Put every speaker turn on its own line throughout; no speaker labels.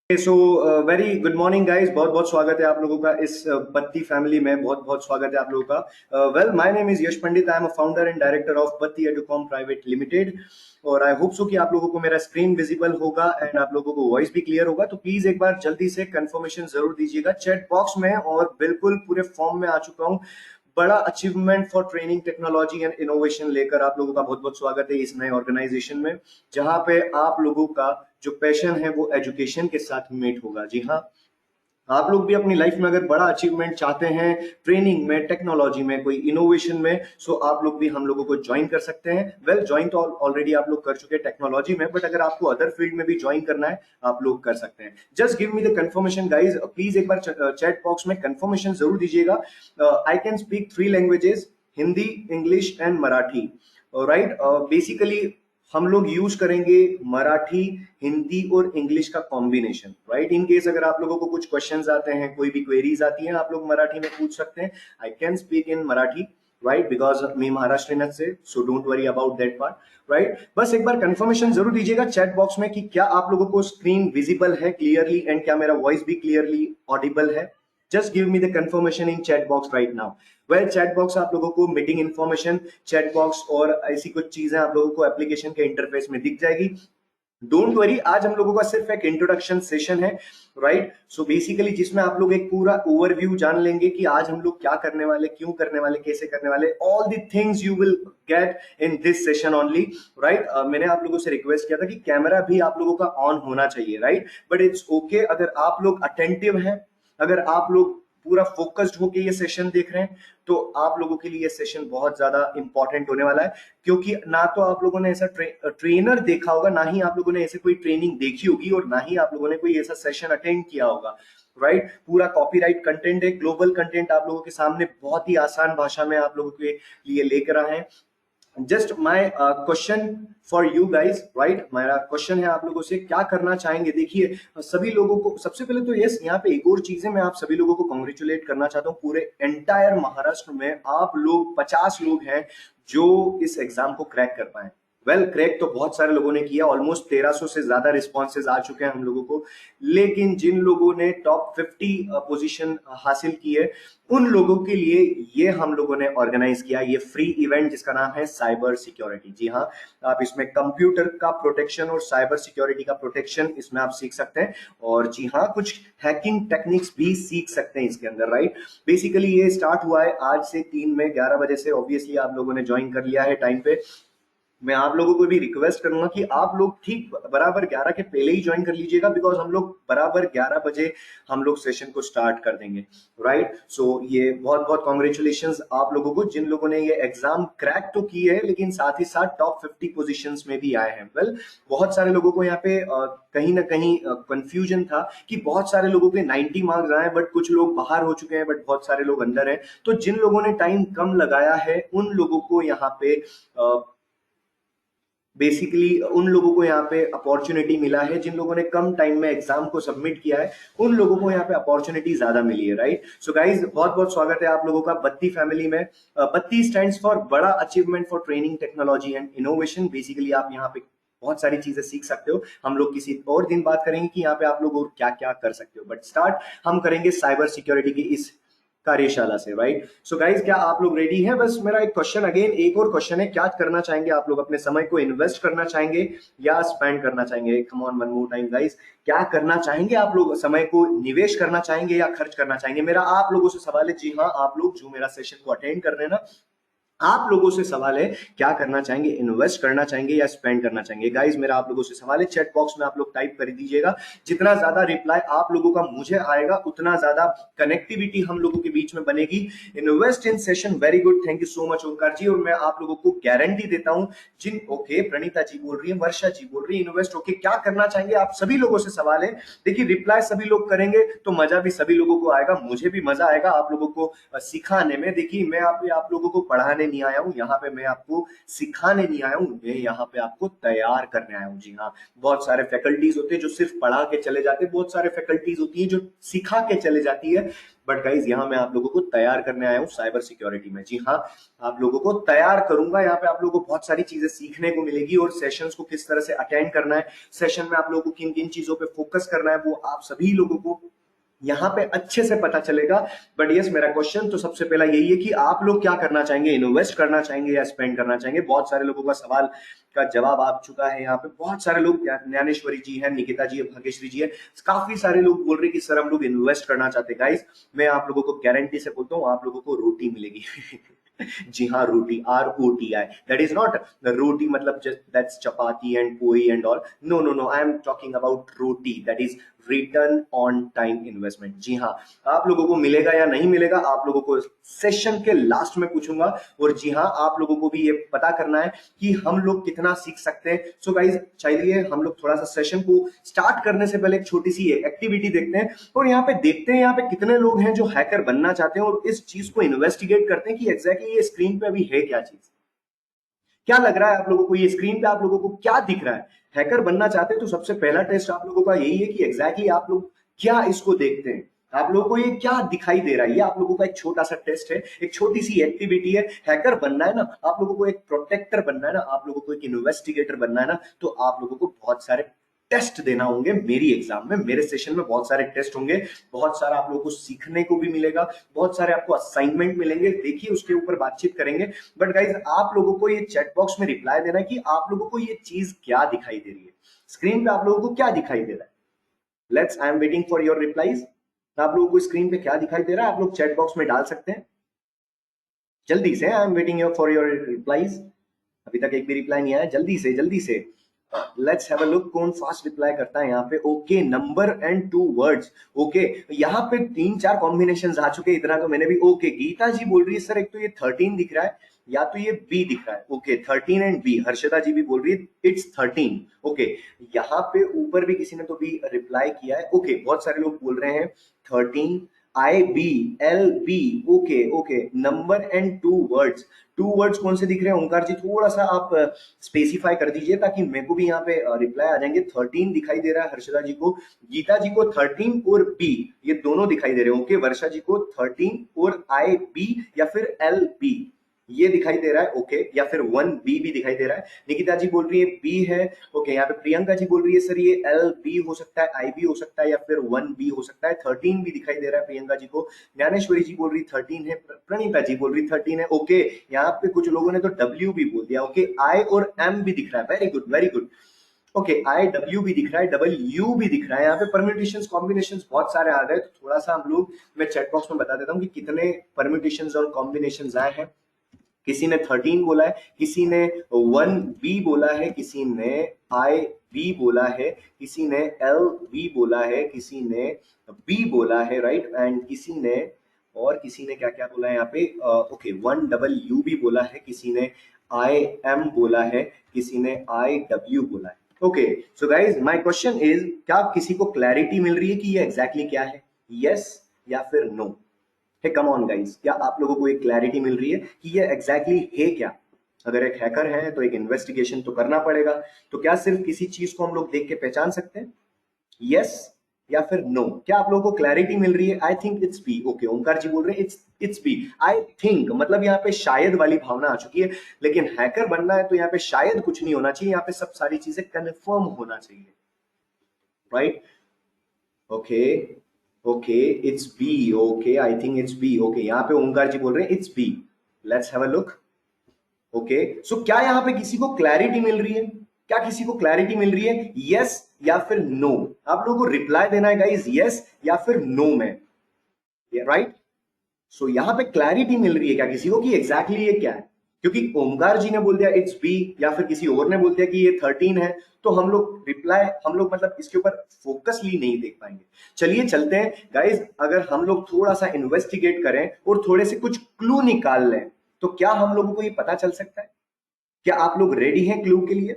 So very good morning guys. बहुत बहुत स्वागत है आप लोगों का इस बत्ती फैमिली में। बहुत बहुत स्वागत है आप लोगों का। Well, my name is Yash Pandit. I am a founder and director of बत्ती एडुकॉम प्राइवेट लिमिटेड। और आई होप सो कि आप लोगों को मेरा स्क्रीन विजिबल होगा एंड आप लोगों को वॉइस भी क्लियर होगा। तो प्लीज एक बार जल्दी से कंफर्मेशन जरूर दीजिएगा चैट बॉक्स में। और बिल्कुल पूरे फॉर्म में आ चुका हूँ। बड़ा achievement for training technology and innovation लेकर आप लोगों का बहुत बहुत स्वागत है इस नए ऑर्गेनाइजेशन में, जहां पे आप लोगों का जो पैशन है वो एजुकेशन के साथ मीट होगा। जी हाँ, आप लोग भी अपनी लाइफ में अगर बड़ा अचीवमेंट चाहते हैं ट्रेनिंग में, टेक्नोलॉजी में, कोई इनोवेशन में, सो आप लोग भी हम लोगों को ज्वाइन कर सकते हैं। वेल, ज्वाइन तो ऑलरेडी आप लोग कर चुके हैं टेक्नोलॉजी में, बट अगर आपको अदर फील्ड में भी ज्वाइन करना है आप लोग कर सकते हैं। Just give me the confirmation guys. Please एक बार चैट बॉक्स में कंफर्मेशन जरूर दीजिएगा। आई can speak 3 languages, Hindi, English and Marathi. Right, basically हम लोग यूज करेंगे मराठी, हिंदी और इंग्लिश का कॉम्बिनेशन। राइट, इन केस अगर आप लोगों को कुछ क्वेश्चंस आते हैं, कोई भी क्वेरीज आती हैं, आप लोग मराठी में पूछ सकते हैं। I can speak in Marathi, right, because मी महाराष्ट्र से, so don't worry about that part. Right, बस एक बार कंफर्मेशन जरूर दीजिएगा चैट बॉक्स में कि क्या आप लोगों को स्क्रीन विजिबल है क्लियरली एंड क्या मेरा वॉइस भी क्लियरली ऑडिबल है। Just give me the confirmation in chat box right now. Well, chat box आप लोगों को मीटिंग इन्फॉर्मेशन, चैट बॉक्स और ऐसी कुछ चीजें आप लोगों को एप्लीकेशन के इंटरफेस में दिख जाएगी। डोंट वरी, आज हम लोगों का सिर्फ एक इंट्रोडक्शन सेशन है। राइट, सो बेसिकली जिसमें आप लोग एक पूरा ओवरव्यू जान लेंगे कि आज हम लोग क्या करने वाले, क्यों करने वाले, कैसे करने वाले। All the things you will get in this session only. Right, मैंने आप लोगों से रिक्वेस्ट किया था कि कैमरा भी आप लोगों का ऑन होना चाहिए। राइट, बट इट्स ओके अगर आप लोग अटेंटिव हैं, अगर आप लोग पूरा फोकस्ड होके ये सेशन देख रहे हैं, तो आप लोगों के लिए ये सेशन बहुत ज्यादा इंपॉर्टेंट होने वाला है। क्योंकि ना तो आप लोगों ने ऐसा ट्रेनर देखा होगा, ना ही आप लोगों ने ऐसे कोई ट्रेनिंग देखी होगी, और ना ही आप लोगों ने कोई ऐसा सेशन अटेंड किया होगा। राइट, पूरा कॉपीराइट कंटेंट है, ग्लोबल कंटेंट आप लोगों के सामने बहुत ही आसान भाषा में आप लोगों के लिए लेकर आए हैं। Just my question for you guys. Right, मेरा क्वेश्चन है आप लोगों से, क्या करना चाहेंगे। देखिए, सभी लोगों को सबसे पहले तो यस, यहाँ पे एक और चीज है, मैं आप सभी लोगों को कॉन्ग्रेचुलेट करना चाहता हूँ। पूरे एंटायर महाराष्ट्र में आप लोग 50 लोग हैं जो इस एग्जाम को क्रैक कर पाए। वेल, क्रैक तो बहुत सारे लोगों ने किया, ऑलमोस्ट 1300 से ज्यादा रिस्पॉन्सेज आ चुके हैं हम लोगों को। लेकिन जिन लोगों ने टॉप 50 पोजीशन हासिल की है, उन लोगों के लिए ये हम लोगों ने ऑर्गेनाइज किया ये फ्री इवेंट, जिसका नाम है साइबर सिक्योरिटी। जी हाँ, आप इसमें कंप्यूटर का प्रोटेक्शन और साइबर सिक्योरिटी का प्रोटेक्शन इसमें आप सीख सकते हैं। और जी हाँ, कुछ हैकिंग टेक्निक्स भी सीख सकते हैं इसके अंदर। राइट, बेसिकली ये स्टार्ट हुआ है आज से 3 में 11 बजे से। ऑब्वियसली आप लोगों ने ज्वाइन कर लिया है टाइम पे। मैं आप लोगों को भी रिक्वेस्ट करूंगा कि आप लोग ठीक बराबर 11 के पहले ही ज्वाइन कर लीजिएगा, बिकॉज हम लोग बराबर 11 बजे हम लोग सेशन को स्टार्ट कर देंगे। राइट, सो ये बहुत बहुत कॉन्ग्रेचुलेशंस आप लोगों को जिन लोगों ने ये एग्जाम क्रैक तो की है, लेकिन साथ ही साथ टॉप 50 पोजीशंस में भी आए हैं। वेल, बहुत सारे लोगों को यहाँ पे कहीं ना कहीं कंफ्यूजन था कि बहुत सारे लोगों के 90 मार्क्स आए, बट कुछ लोग बाहर हो चुके हैं, बट बहुत सारे लोग अंदर हैं। तो जिन लोगों ने टाइम कम लगाया है उन लोगों को यहाँ पे बेसिकली उन लोगों को यहाँ पे अपॉर्चुनिटी मिला है। जिन लोगों ने कम टाइम में एग्जाम को सबमिट किया है, उन लोगों को यहाँ पे अपॉर्चुनिटी ज्यादा मिली है। राइट, सो गाइज, बहुत बहुत स्वागत है आप लोगों का बत्ती फैमिली में। बत्ती स्टैंड्स फॉर बड़ा achievement for training technology and innovation. Basically आप यहाँ पे बहुत सारी चीजें सीख सकते हो। हम लोग किसी और दिन बात करेंगे कि यहाँ पे आप लोग और क्या क्या कर सकते हो, बट स्टार्ट हम करेंगे साइबर सिक्योरिटी की इस कार्यशाला से। राइट, सो गाइज, क्या आप लोग रेडी हैं। बस मेरा एक क्वेश्चन, अगेन एक और क्वेश्चन है, क्या करना चाहेंगे आप लोग, अपने समय को इन्वेस्ट करना चाहेंगे या स्पेंड करना चाहेंगे। कम on, one more time guys, क्या करना चाहेंगे आप लोग, समय को निवेश करना चाहेंगे या खर्च करना चाहेंगे। मेरा आप लोगों से सवाल है, जी हाँ, आप लोग जो मेरा सेशन को अटेंड कर रहे हैं ना, आप लोगों से सवाल है, क्या करना चाहेंगे, इन्वेस्ट करना चाहेंगे या स्पेंड करना चाहेंगे। गाइज, मेरा आप लोगों से सवाल है, चैट बॉक्स में आप लोग टाइप कर दीजिएगा। जितना ज्यादा रिप्लाई आप लोगों का मुझे आएगा, उतना ज्यादा कनेक्टिविटी हम लोगों के बीच में बनेगी। Invest in session, very good, thank you so much Omkar ji. और मैं आप लोगों को गारंटी देता हूं, जिन ओके प्रणीता जी बोल रही है, वर्षा जी बोल रही है, इन्वेस्ट ओके, क्या करना चाहेंगे, आप सभी लोगों से सवाल है। देखिए, रिप्लाई सभी लोग करेंगे तो मजा भी सभी लोगों को आएगा, मुझे भी मजा आएगा आप लोगों को सिखाने में। देखिए, मैं आप लोगों को पढ़ाने नहीं आया हूँ, यहाँ पे मैं आपको सिखाने नहीं आया हूँ, मैं यहाँ पे आपको तैयार करने आया हूँ। जी हाँ, बहुत सारे फैकल्टीज होते हैं जो सिर्फ पढ़ा के चले जाते हैं, बहुत सारे फैकल्टीज होती है जो सिखा के चले जाती है, बट गाइज यहाँ मैं आप लोगों को तैयार करने आया हूँ साइबर सिक्योरिटी में। जी हाँ, आप लोगों को तैयार करूंगा, यहाँ पे आप लोगों को बहुत सारी चीजें सीखने को मिलेगी, और सेशंस को किस तरह से अटेंड करना है, सेशन में आप लोगों को किन किन चीजों पे फोकस करना है, वो आप सभी लोगों को यहाँ पे अच्छे से पता चलेगा। बट यस, मेरा क्वेश्चन तो सबसे पहला यही है कि आप लोग क्या करना चाहेंगे, इन्वेस्ट करना चाहेंगे या स्पेंड करना चाहेंगे। बहुत सारे लोगों का सवाल का जवाब आ चुका है यहाँ पे, बहुत सारे लोग, ज्ञानेश्वरी जी है, निकिता जी है, भाग्यश्री जी है, काफी सारे लोग बोल रहे हैं कि सर हम लोग इन्वेस्ट करना चाहते हैं। गाइस, मैं आप लोगों को गारंटी से बोलता हूँ, आप लोगों को रोटी मिलेगी। जी हाँ, रोटी, ROTI, that is not roti मतलब that's chapati and poi and all, no no no, I am talking about ROTI, that is return on time investment. जी हाँ, आप लोगों को मिलेगा या नहीं मिलेगा, आप लोगों को सेशन के लास्ट में पूछूंगा। और जी हाँ, आप लोगों को भी ये पता करना है कि हम लोग कितना सीख सकते हैं। सो गाइज, चलिए हम लोग थोड़ा सा सेशन को स्टार्ट करने से पहले एक छोटी सी एक्टिविटी देखते हैं, और यहाँ पे देखते हैं यहाँ पे कितने लोग हैं जो हैकर बनना चाहते हैं और इस चीज को इन्वेस्टिगेट करते हैं कि एग्जैक्टली ये स्क्रीन पे अभी है क्या चीज, क्या लग रहा है आप लोगों को, ये स्क्रीन पे आप लोगों को क्या दिख रहा है। हैकर बनना चाहते हैं तो सबसे पहला टेस्ट आप लोगों का यही है कि एग्जैक्टली आप लोग क्या इसको देखते हैं, आप लोगों को ये क्या दिखाई दे रहा है। ये आप लोगों का एक छोटा सा टेस्ट है, एक छोटी सी एक्टिविटी है। हैकर बनना है ना, आप लोगों को एक प्रोटेक्टर बनना है ना, आप लोगों को एक इन्वेस्टिगेटर बनना है ना, तो आप लोगों को बहुत सारे टेस्ट देना होंगे मेरी एग्जाम में, मेरे सेशन में बहुत सारे टेस्ट होंगे, बहुत सारा आप लोगों को सीखने को भी मिलेगा, बहुत सारे आपको असाइनमेंट मिलेंगे, देखिए उसके ऊपर बातचीत करेंगे। बट गाइज, आप लोगों को ये चैट बॉक्स में रिप्लाई देना है कि आप लोगों को ये चीज क्या दिखाई दे रही है, स्क्रीन पे आप लोगों को क्या दिखाई दे रहा है। Let's, I am waiting for your replies. आप लोगों को स्क्रीन पे क्या दिखाई दे रहा है, आप लोग चैट बॉक्स में डाल सकते हैं जल्दी से। I am waiting for your replies. अभी तक एक भी रिप्लाई नहीं आया, जल्दी से जल्दी से। लेट्स हैव अ लुक, कौन फास्ट रिप्लाई करता है यहाँ पे। Okay, number and 2 words. Okay, यहाँ पे 3-4 कॉम्बिनेशन आ चुके, इतना तो मैंने भी। ओके, गीता जी बोल रही है सर एक तो ये 13 दिख रहा है, या तो ये बी दिख रहा है। Okay, 13 and B. Harshada ji भी बोल रही है इट्स 13। ओके, यहाँ पे ऊपर भी किसी ने तो भी रिप्लाई किया है। ओके, बहुत सारे लोग बोल रहे हैं 13, IBLB। Okay okay, number and 2 words. 2 words कौन से दिख रहे हैं ओंकार जी, थोड़ा सा आप स्पेसिफाई कर दीजिए ताकि मेरे को भी यहाँ पे रिप्लाई आ जाएंगे। 13 दिखाई दे रहा है हर्षदा जी को, गीता जी को 13 और बी, ये दोनों दिखाई दे रहे हैं। ओके, वर्षा जी को 13 और IB या फिर LB ये दिखाई दे रहा है। ओके, या फिर 1B भी दिखाई दे रहा है। निकिता जी बोल रही है बी है। ओके, यहाँ पे प्रियंका जी बोल रही है सर ये LB हो सकता है, IB हो सकता है, या फिर 1B हो सकता है। 13 भी दिखाई दे रहा है प्रियंका जी को। ज्ञानेश्वरी जी बोल रही 13 है, प्रणीता जी बोल रही 13 है। ओके, यहाँ पे कुछ लोगों ने तो W भी बोल दिया। ओके, I और M भी दिख रहा है, very good very good. Okay, IW भी दिख रहा है, WU भी दिख रहा है। यहाँ पे परम्यूटेशंस कॉम्बिनेशंस बहुत सारे आ गए, तो थोड़ा सा हम लोग, मैं चैट बॉक्स में बता देता हूँ कि कितने परम्यूटेशंस और कॉम्बिनेशंस आए हैं। किसी ने 13 बोला है, किसी ने 1B बोला है, किसी ने IB बोला है, किसी ने LB बोला है, किसी ने B बोला है, राइट। एंड किसी ने, और किसी ने क्या क्या बोला है यहाँ पे। ओके, 1W भी बोला है, किसी ने IM बोला है, किसी ने IW बोला है। Okay, so guys, my question is, क्या किसी को क्लैरिटी मिल रही है कि ये एग्जैक्टली क्या है, यस या फिर नो। है, कम ऑन गाइस, क्या आप लोगों को एक क्लैरिटी मिल रही है कि ये एग्जैक्टली है क्या। अगर एक हैकर है तो एक इन्वेस्टिगेशन तो करना पड़ेगा, तो क्या सिर्फ किसी चीज को हम लोग देख के पहचान सकते हैं, यस या फिर नो। क्या आप लोगों को क्लैरिटी मिल रही है। I think it's B. Okay, Omkar ji बोल रहे हैं इट्स बी। आई थिंक मतलब यहाँ पे शायद वाली भावना आ चुकी है, लेकिन हैकर बनना है तो यहाँ पे शायद कुछ नहीं होना चाहिए, यहाँ पे सब सारी चीजें कंफर्म होना चाहिए, right. Okay okay, it's B. Okay, I think it's B. Okay, यहाँ पे ओंकार जी बोल रहे हैं it's B. Let's have a look. Okay, so क्या यहाँ पे किसी को क्लैरिटी मिल रही है, क्या किसी को क्लैरिटी मिल रही है, यस या फिर नो। आप लोगों को रिप्लाई देना है गाइस, यस या फिर नो में, राइट। सो यहाँ पे क्लैरिटी मिल रही है क्या किसी को कि एग्जैक्टली ये क्या है, क्योंकि ओमकार जी ने बोल दिया इट्स बी, या फिर किसी और ने बोल दिया कि ये 13 है, तो हम लोग रिप्लाई, हम लोग मतलब इसके ऊपर फोकसली नहीं देख पाएंगे। चलिए चलते हैं गाइज, अगर हम लोग थोड़ा सा इन्वेस्टिगेट करें और थोड़े से कुछ क्लू निकाल लें, तो क्या हम लोगों को ये पता चल सकता है। क्या आप लोग रेडी हैं क्लू के लिए,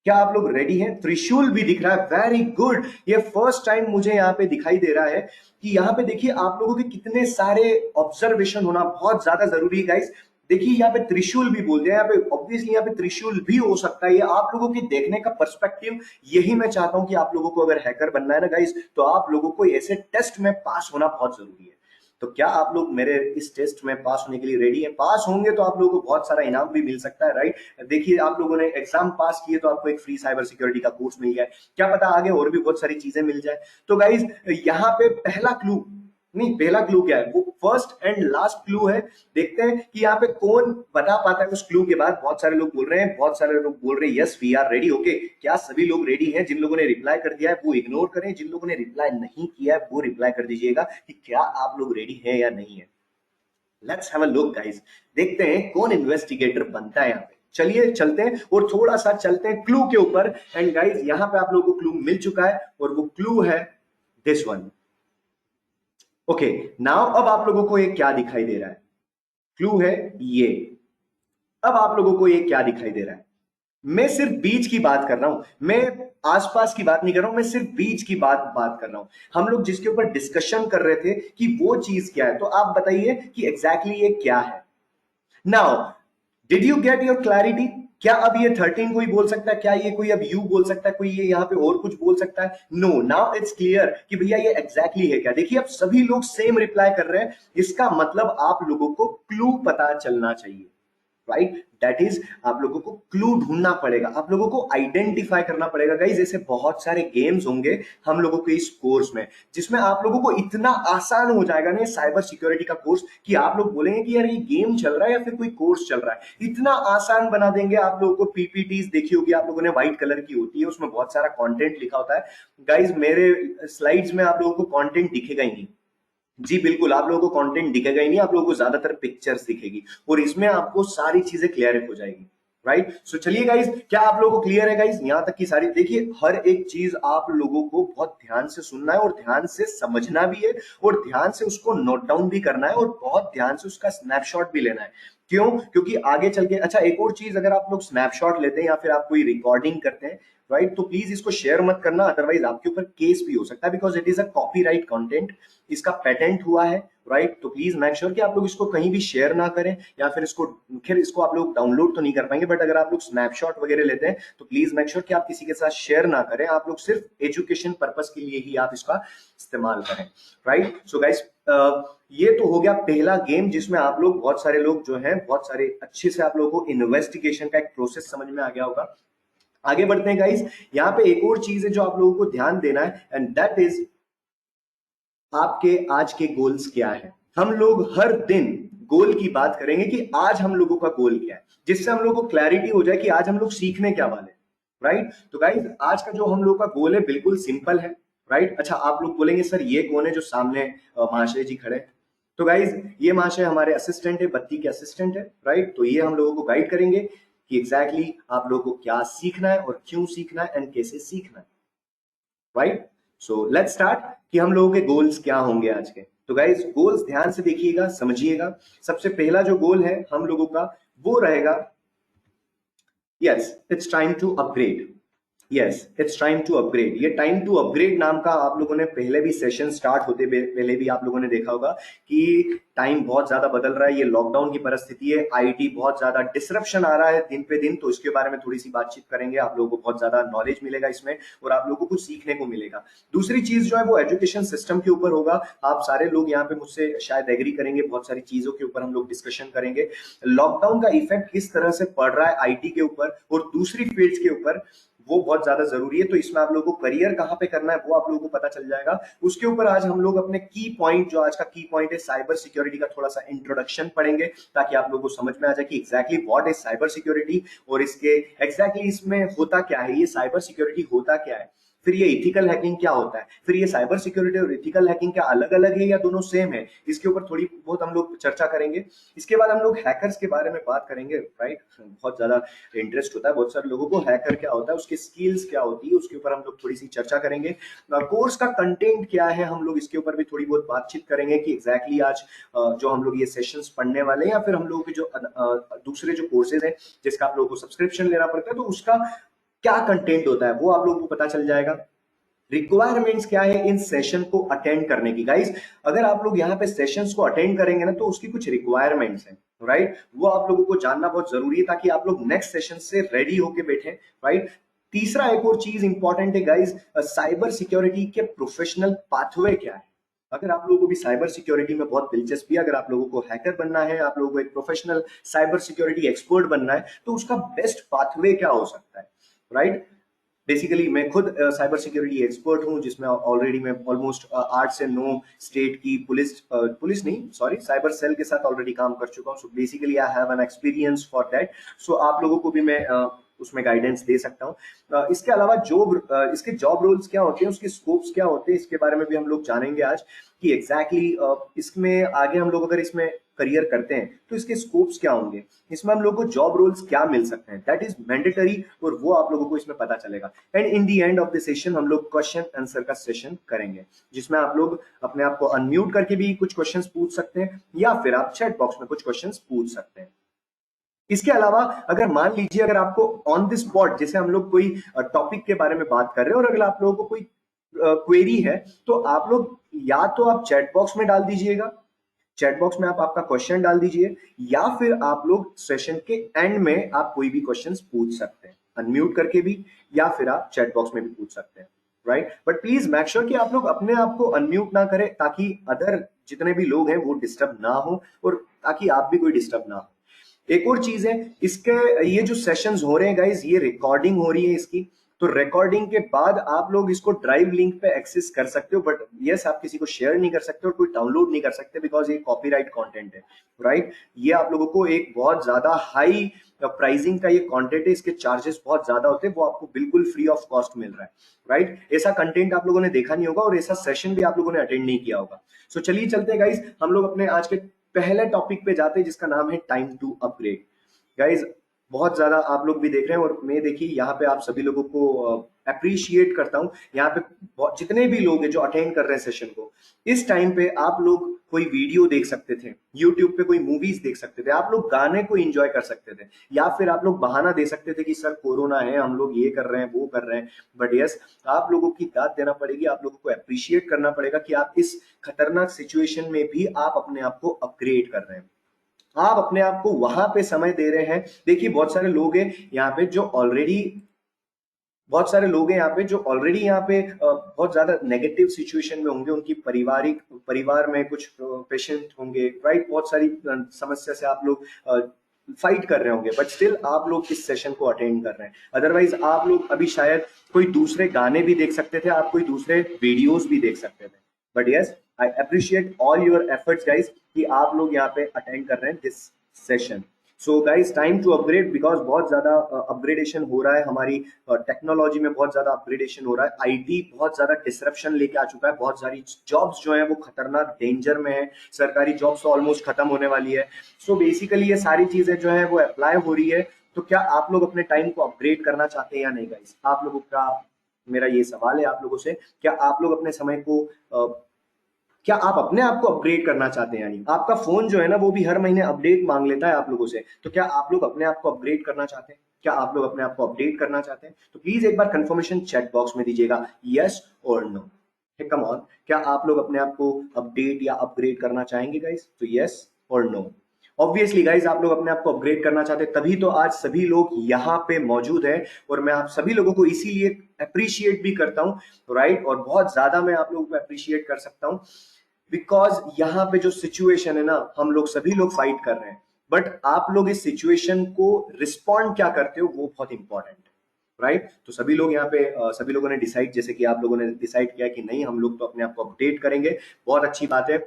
क्या आप लोग रेडी हैं। त्रिशूल भी दिख रहा है, वेरी गुड। ये फर्स्ट टाइम मुझे यहाँ पे दिखाई दे रहा है कि यहाँ पे देखिए आप लोगों के कितने सारे ऑब्जर्वेशन होना बहुत ज्यादा जरूरी है गाइस। देखिए यहाँ पे त्रिशूल भी बोलते हैं, यहाँ पे ऑब्वियसली यहाँ पे त्रिशूल भी हो सकता है। ये आप लोगों के देखने का पर्सपेक्टिव, यही मैं चाहता हूं कि आप लोगों को अगर हैकर बनना है ना गाइस, तो आप लोगों को ऐसे टेस्ट में पास होना बहुत जरूरी है। तो क्या आप लोग मेरे इस टेस्ट में पास होने के लिए रेडी हैं? पास होंगे तो आप लोगों को बहुत सारा इनाम भी मिल सकता है, राइट? देखिए आप लोगों ने एग्जाम पास किए तो आपको एक फ्री साइबर सिक्योरिटी का कोर्स मिल गया है, क्या पता आगे और भी बहुत सारी चीजें मिल जाए। तो गाइज यहाँ पे पहला क्लू, नहीं पहला क्लू क्या है, वो फर्स्ट एंड लास्ट क्लू है। देखते हैं कि यहाँ पे कौन बता पाता है उस क्लू के बाद। बहुत सारे लोग बोल रहे हैं, बहुत सारे लोग बोल रहे हैं yes we are ready. Okay, क्या सभी लोग रेडी हैं? जिन लोगों ने रिप्लाई कर दिया है वो इग्नोर करें, जिन लोगों ने रिप्लाई नहीं किया है वो रिप्लाई कर दीजिएगा कि क्या आप लोग रेडी हैं या नहीं है। Let's have a look guys, देखते हैं कौन इन्वेस्टिगेटर बनता है यहाँ पे। चलिए चलते हैं और थोड़ा सा चलते हैं क्लू के ऊपर। एंड गाइस यहाँ पे आप लोगों को क्लू मिल चुका है और वो क्लू है दिस वन। ओके नाउ अब आप लोगों को ये क्या दिखाई दे रहा है? क्लू है ये। अब आप लोगों को ये क्या दिखाई दे रहा है? मैं सिर्फ बीच की बात कर रहा हूं, मैं आसपास की बात नहीं कर रहा हूं, मैं सिर्फ बीच की बात कर रहा हूं। हम लोग जिसके ऊपर डिस्कशन कर रहे थे कि वो चीज क्या है, तो आप बताइए कि एग्जैक्टली ये क्या है। Now did you get your clarity? क्या अब ये 13 कोई बोल सकता है? क्या ये कोई अब यू बोल सकता है? कोई ये यहाँ पे और कुछ बोल सकता है? नो, नाउ इट्स क्लियर कि भैया ये एग्जैक्टली है क्या। देखिए अब सभी लोग सेम रिप्लाई कर रहे हैं, इसका मतलब आप लोगों को क्लू पता चलना चाहिए, राइट? दैट इज आप लोगों को क्लू ढूंढना पड़ेगा, आप लोगों को आइडेंटिफाई करना पड़ेगा। गाइस ऐसे बहुत सारे गेम्स होंगे हम लोगों के इस कोर्स में, जिसमें आप लोगों को इतना आसान हो जाएगा ना साइबर सिक्योरिटी का कोर्स कि आप लोग बोलेंगे कि यार ये गेम चल रहा है या फिर कोई कोर्स चल रहा है। इतना आसान बना देंगे आप लोगों को। पीपीटीज देखी होगी आप लोगों ने, व्हाइट कलर की होती है, उसमें बहुत सारा कंटेंट लिखा होता है। गाइस मेरे स्लाइड्स में आप लोगों को कंटेंट दिखेगा ही नहीं। जी बिल्कुल, आप लोगों को कंटेंट दिखेगा ही नहीं, आप लोगों को ज्यादातर पिक्चर्स दिखेगी और इसमें आपको सारी चीजें क्लियर हो जाएगी, राइट? सो चलिए गाइस, क्या आप लोगों को क्लियर है गाइस यहां तक की सारी? देखिए हर एक चीज आप लोगों को बहुत ध्यान से सुनना है और ध्यान से समझना भी है और ध्यान से उसको नोट डाउन भी करना है और बहुत ध्यान से उसका स्नैपशॉट भी लेना है। क्यों? क्योंकि आगे चल के, अच्छा एक और चीज, अगर आप लोग स्नैपशॉट लेते हैं या फिर आप कोई रिकॉर्डिंग करते हैं, राइट, तो प्लीज इसको शेयर मत करना, अदरवाइज आपके ऊपर केस भी हो सकता है, because it is a copyright content, इसका पेटेंट हुआ है, राइट? तो प्लीज मेक श्योर कि आप लोग इसको कहीं भी शेयर ना करें या फिर इसको, खैर इसको आप लोग डाउनलोड तो नहीं कर पाएंगे, बट अगर आप लोग स्नैपशॉट वगैरह लेते हैं तो प्लीज मेक श्योर कि आप किसी के साथ शेयर ना करें, आप लोग सिर्फ एजुकेशन पर्पस के लिए ही आप इसका इस्तेमाल करें, राइट? सो गाइस ये तो हो गया पहला गेम, जिसमें आप लोग बहुत सारे लोग जो हैं, बहुत सारे अच्छे से आप लोगों को इन्वेस्टिगेशन का एक प्रोसेस समझ में आ गया होगा। आगे बढ़ते हैं गाइस, यहाँ पे एक और चीज है जो आप लोगों को ध्यान देना है, एंड दैट इज आपके आज के गोल्स क्या है। हम लोग हर दिन गोल की बात करेंगे कि आज हम लोगों का गोल क्या है, जिससे हम लोगों को क्लैरिटी हो जाए कि आज हम लोग सीखने क्या वाले, राइट? तो गाइज आज का जो हम लोग का गोल है बिल्कुल सिंपल है, राइट? अच्छा आप लोग बोलेंगे सर ये कौन है जो सामने महाशय जी खड़े हैं? तो गाइज ये महाशय हमारे असिस्टेंट है, बत्ती के असिस्टेंट है, राइट? तो ये हम लोगों को गाइड करेंगे कि एग्जैक्टली आप लोगों को क्या सीखना है और क्यों सीखना है एंड कैसे सीखना है, राइट? सो लेट्स स्टार्ट कि हम लोगों के गोल्स क्या होंगे आज के। तो गाइज गोल्स ध्यान से देखिएगा, समझिएगा। सबसे पहला जो गोल है हम लोगों का वो रहेगा, yes it's time to upgrade. Yes it's time to upgrade. ये टाइम टू अपग्रेड नाम का आप लोगों ने पहले भी सेशन स्टार्ट होते पहले भी आप लोगों ने देखा होगा कि टाइम बहुत ज्यादा बदल रहा है, ये लॉकडाउन की परिस्थिति है, आईटी बहुत ज्यादा डिसरप्शन आ रहा है दिन पे दिन, तो इसके बारे में थोड़ी सी बातचीत करेंगे। आप लोगों को बहुत ज्यादा नॉलेज मिलेगा इसमें और आप लोगों को कुछ सीखने को मिलेगा। दूसरी चीज जो है वो एजुकेशन सिस्टम के ऊपर होगा। आप सारे लोग यहाँ पे मुझसे शायद एग्री करेंगे, बहुत सारी चीजों के ऊपर हम लोग डिस्कशन करेंगे। लॉकडाउन का इफेक्ट किस तरह से पड़ रहा है आईटी के ऊपर और दूसरी फील्ड्स के ऊपर, वो बहुत ज्यादा जरूरी है। तो इसमें आप लोगों को करियर कहां पे करना है वो आप लोगों को पता चल जाएगा। उसके ऊपर आज हम लोग अपने की पॉइंट, जो आज का की पॉइंट है साइबर सिक्योरिटी का, थोड़ा सा इंट्रोडक्शन पढ़ेंगे ताकि आप लोगों को समझ में आ जाए कि exactly what is cyber security और इसके एग्जैक्टली इसमें होता क्या है, ये साइबर सिक्योरिटी होता क्या है, फिर ये इथिकल हैकिंग क्या होता है, फिर ये साइबर सिक्योरिटी और इथिकल हैकिंग क्या अलग अलग है या दोनों सेम है, इसके ऊपर थोड़ी बहुत हम लोग चर्चा करेंगे। इसके बाद हम लोग हैकर्स के बारे में बात करेंगे, राइट? बहुत ज्यादा इंटरेस्ट होता है बहुत सारे लोगों को, हैकर क्या होता है, उसकी स्किल्स क्या होती है, उसके ऊपर हम लोग थोड़ी सी चर्चा करेंगे। कोर्स का कंटेंट क्या है, हम लोग इसके ऊपर भी थोड़ी बहुत बातचीत करेंगे कि एग्जैक्टली आज जो हम लोग ये सेशंस पढ़ने वाले हैं या फिर हम लोगों के जो दूसरे जो कोर्सेज हैं जिसका आप लोगों को सब्सक्रिप्शन लेना पड़ता है, तो उसका क्या कंटेंट होता है वो आप लोगों को पता चल जाएगा। रिक्वायरमेंट्स क्या है इन सेशन को अटेंड करने की। गाइस अगर आप लोग यहाँ पे सेशंस को अटेंड करेंगे ना तो उसकी कुछ रिक्वायरमेंट्स हैं, राइट, वो आप लोगों को जानना बहुत जरूरी है ताकि आप लोग नेक्स्ट सेशन से रेडी होके बैठे, राइट। तीसरा एक और चीज इंपॉर्टेंट है गाइज, साइबर सिक्योरिटी के प्रोफेशनल पाथवे क्या है। अगर आप लोगों को भी साइबर सिक्योरिटी में बहुत दिलचस्पी है, अगर आप लोगों को हैकर बनना है, आप लोगों को एक प्रोफेशनल साइबर सिक्योरिटी एक्सपर्ट बनना है, तो उसका बेस्ट पाथवे क्या हो सकता है, राइट। बेसिकली मैं खुद साइबर सिक्योरिटी एक्सपर्ट हूं, जिसमें ऑलरेडी मैं ऑलमोस्ट 8 से 9 स्टेट की पुलिस नहीं, सॉरी, साइबर सेल के साथ ऑलरेडी काम कर चुका हूं। So basically I have an experience for that. So आप लोगों को भी मैं उसमें गाइडेंस दे सकता हूँ। इसके अलावा इसके जॉब रोल्स क्या होते हैं, उसके स्कोप्स क्या होते हैं, इसके बारे में भी हम लोग जानेंगे आज कि एग्जैक्टली इसमें आगे हम लोग अगर इसमें करियर करते हैं तो इसके स्कोप्स क्या होंगे, इसमें हम लोग को जॉब रोल्स क्या मिल सकते हैं, दैट इज मैंडेटरी, और वो आप लोगों को इसमें पता चलेगा। And in the end of the session हम लोग क्वेश्चन आंसर का सेशन करेंगे, जिसमें आप लोग अपने आप को अनम्यूट करके भी कुछ क्वेश्चंस पूछ सकते हैं, या फिर आप चैट बॉक्स में कुछ क्वेश्चंस पूछ सकते हैं। इसके अलावा अगर मान लीजिए अगर आपको ऑन द स्पॉट, जैसे हम लोग कोई टॉपिक के बारे में बात कर रहे हैं और अगर आप लोगों को कोई क्वेरी है, तो आप लोग या तो आप चैट बॉक्स में डाल दीजिएगा, चैट बॉक्स में आप आपका क्वेश्चन डाल दीजिए, या फिर आप लोग सेशन के एंड में आप कोई भी क्वेश्चंस पूछ सकते हैं अनम्यूट करके भी, या फिर आप चैट बॉक्स में भी पूछ सकते हैं, right. But please make sure कि आप लोग अपने आप को अनम्यूट ना करें, ताकि अदर जितने भी लोग हैं वो डिस्टर्ब ना हो, और ताकि आप भी कोई डिस्टर्ब ना हो। एक और चीज है, इसके ये जो सेशंस हो रहे हैं गाइज, ये रिकॉर्डिंग हो रही है इसकी, तो रिकॉर्डिंग के बाद आप लोग इसको ड्राइव लिंक पे एक्सेस कर सकते हो, बट यस आप किसी को शेयर नहीं कर सकते और कोई डाउनलोड नहीं कर सकते, बिकॉज ये कॉपीराइट कंटेंट है, राइट। ये आप लोगों को एक बहुत ज्यादा हाई प्राइसिंग का ये कंटेंट है, इसके चार्जेस बहुत ज्यादा होते हैं, वो आपको बिल्कुल फ्री ऑफ कॉस्ट मिल रहा है, राइट। ऐसा कंटेंट आप लोगों ने देखा नहीं होगा और ऐसा सेशन भी आप लोगों ने अटेंड नहीं किया होगा। सो चलिए चलते हैं गाइज, हम लोग अपने आज के पहले टॉपिक पे जाते हैं, जिसका नाम है टाइम टू अपग्रेड। गाइज बहुत ज्यादा आप लोग भी देख रहे हैं, और मैं देखिए यहाँ पे आप सभी लोगों को अप्रिशिएट करता हूँ। यहाँ पे जितने भी लोग हैं जो अटेंड कर रहे हैं सेशन को, इस टाइम पे आप लोग कोई वीडियो देख सकते थे, यूट्यूब पे कोई मूवीज देख सकते थे, आप लोग गाने को एंजॉय कर सकते थे, या फिर आप लोग बहाना दे सकते थे कि सर कोरोना है, हम लोग ये कर रहे हैं वो कर रहे हैं। बट यस, आप लोगों की दाद देना पड़ेगी, आप लोगों को अप्रिशिएट करना पड़ेगा कि आप इस खतरनाक सिचुएशन में भी आप अपने आप को अपग्रेड कर रहे हैं, आप अपने आप को वहां पे समय दे रहे हैं। देखिए बहुत सारे लोग हैं यहाँ पे जो ऑलरेडी बहुत सारे लोग हैं यहाँ पे जो ऑलरेडी यहाँ पे बहुत ज्यादा नेगेटिव सिचुएशन में होंगे, उनकी परिवार में कुछ पेशेंट होंगे, राइट। बहुत सारी समस्या से आप लोग फाइट कर रहे होंगे, बट स्टिल आप लोग इस सेशन को अटेंड कर रहे हैं। अदरवाइज आप लोग अभी शायद कोई दूसरे गाने भी देख सकते थे, आप कोई दूसरे वीडियोस भी देख सकते थे। But yes, I appreciate all your efforts guys कि आप लोग यहाँ पे अटेंड कर रहे हैं this session. So guys time to upgrade, because बहुत ज्यादा अपग्रेडेशन हो रहा है, हमारी टेक्नोलॉजी में बहुत ज्यादा अपग्रेडेशन हो रहा है, आईटी बहुत ज्यादा डिसरप्शन लेके आ चुका है, बहुत सारी जॉब्स जो है वो खतरनाक डेंजर में है, सरकारी जॉब्स तो ऑलमोस्ट खत्म होने वाली है। सो बेसिकली ये सारी चीजें जो है वो अप्लाई हो रही है। तो क्या आप लोग अपने टाइम को अपग्रेड करना चाहते हैं या नहीं गाइज? आप लोगों का मेरा ये सवाल है आप लोगों से, क्या आप लोग अपने समय को क्या आप अपने आप को अपग्रेड करना चाहते हैं? यानी आपका फोन जो है ना वो भी हर महीने अपडेट मांग लेता है आप लोगों से, तो क्या आप लोग अपने आप को अपग्रेड करना चाहते हैं? क्या आप लोग अपने आप को अपडेट करना चाहते हैं? तो प्लीज एक बार कंफर्मेशन चैट बॉक्स में दीजिएगा, यस और नो। कम ऑन, क्या आप लोग अपने आप को अपडेट या अपग्रेड करना चाहेंगे गाइस? तो यस और नो। ऑब्वियसली गाइज आप लोग अपने आप को अपग्रेड करना चाहते हैं, तभी तो आज सभी लोग यहाँ पे मौजूद हैं, और मैं आप सभी लोगों को इसीलिए अप्रिशिएट भी करता हूँ, राइट। और बहुत ज्यादा मैं आप लोगों को अप्रिशिएट कर सकता हूँ, बिकॉज यहाँ पे जो सिचुएशन है ना, हम लोग सभी लोग फाइट कर रहे हैं, बट आप लोग इस सिचुएशन को रिस्पॉन्ड क्या करते हो वो बहुत इंपॉर्टेंट है, राइट। तो सभी लोग यहाँ पे सभी लोगों ने डिसाइड, जैसे कि आप लोगों ने डिसाइड किया कि नहीं हम लोग तो अपने आप को अपडेट करेंगे, बहुत अच्छी बात है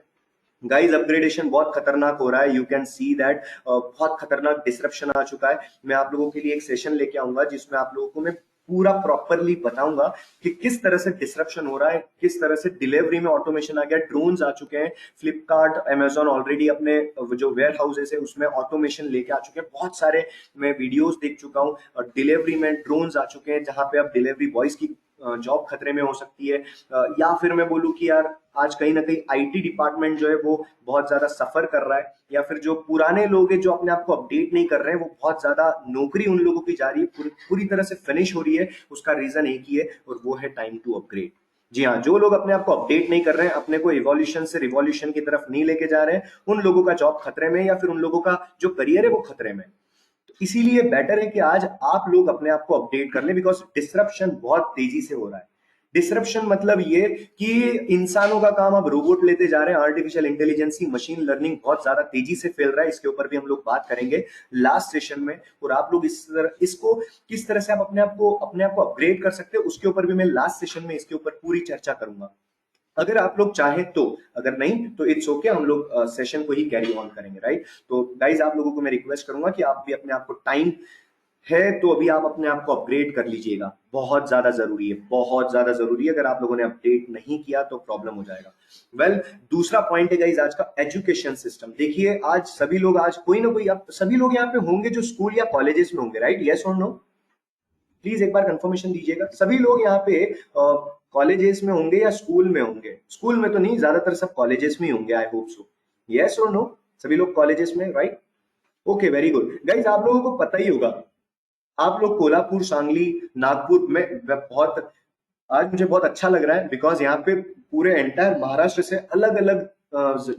गाइज। अपग्रेडेशन बहुत खतरनाक हो रहा है, यू कैन सी दैट, बहुत खतरनाक डिसरप्शन आ चुका है। मैं आप लोगों के लिए एक सेशन लेके आऊंगा जिसमें आप लोगों को मैं पूरा प्रॉपरली बताऊंगा कि किस तरह से डिसरप्शन हो रहा है, किस तरह से डिलीवरी में ऑटोमेशन आ गया, ड्रोन्स आ चुके हैं, फ्लिपकार्ट अमेजोन ऑलरेडी अपने जो वेयर हाउसेस है उसमें ऑटोमेशन लेके आ चुके हैं, बहुत सारे मैं वीडियोस देख चुका हूँ, और डिलीवरी में ड्रोन्स आ चुके हैं जहां पे अब डिलीवरी बॉयज की जॉब खतरे में हो सकती है। या फिर मैं बोलूँ कि यार आज कहीं ना कहीं आईटी डिपार्टमेंट जो है वो बहुत ज्यादा सफर कर रहा है, या फिर जो पुराने लोग हैं जो अपने आप को अपडेट नहीं कर रहे हैं, वो बहुत ज्यादा नौकरी उन लोगों की जा रही है, पूरी तरह से फिनिश हो रही है। उसका रीजन एक ही है और वो है टाइम टू अपग्रेड। जी हाँ, जो लोग अपने आप को अपडेट नहीं कर रहे हैं, अपने को इवोल्यूशन से रिवॉल्यूशन की तरफ नहीं लेके जा रहे हैं, उन लोगों का जॉब खतरे में, या फिर उन लोगों का जो करियर है वो खतरे में। तो इसीलिए बेटर है कि आज आप लोग अपने आप को अपडेट कर लें, बिकॉज डिसरप्शन बहुत तेजी से हो रहा है। डिसरप्शन मतलब ये कि इंसानों का काम अब रोबोट लेते जा रहे हैं, आर्टिफिशियल इंटेलिजेंस, मशीन लर्निंग बहुत ज्यादा तेजी से फैल रहा है। इसके ऊपर भी हम लोग बात करेंगे लास्ट सेशन में, और आप लोग इसको किस तरह से आप अपने आप को अपग्रेड कर सकते हैं, उसके ऊपर भी मैं लास्ट सेशन में इसके ऊपर पूरी चर्चा करूंगा, अगर आप लोग चाहें तो। अगर नहीं तो इट्स ओके, हम लोग सेशन को ही कैरी ऑन करेंगे, राइट। तो गाइज, आप लोगों को मैं रिक्वेस्ट करूंगा कि आप भी अपने आप को, टाइम है तो अभी आप अपने आप को अपग्रेड कर लीजिएगा, बहुत ज्यादा जरूरी है, बहुत ज्यादा जरूरी है। अगर आप लोगों ने अपडेट नहीं किया तो प्रॉब्लम हो जाएगा। वेल, दूसरा पॉइंट है गाइज आज का, एजुकेशन सिस्टम। देखिए, आज सभी लोग, आज कोई ना कोई, आप सभी लोग यहाँ पे होंगे जो स्कूल या कॉलेजेस में होंगे, राइट? यस और नो? प्लीज एक बार कंफर्मेशन दीजिएगा। सभी लोग यहाँ पे कॉलेजेस में होंगे या स्कूल में होंगे? स्कूल में तो नहीं, ज्यादातर सब कॉलेजेस में ही होंगे, आई होप सो। यस और नो? सभी लोग कॉलेजेस में, right? Okay, very good guys. आप लोगों को पता ही होगा, आप लोग कोल्हापुर, सांगली, नागपुर में बहुत, आज मुझे बहुत अच्छा लग रहा है, बिकॉज यहाँ पे पूरे एंटायर महाराष्ट्र से अलग अलग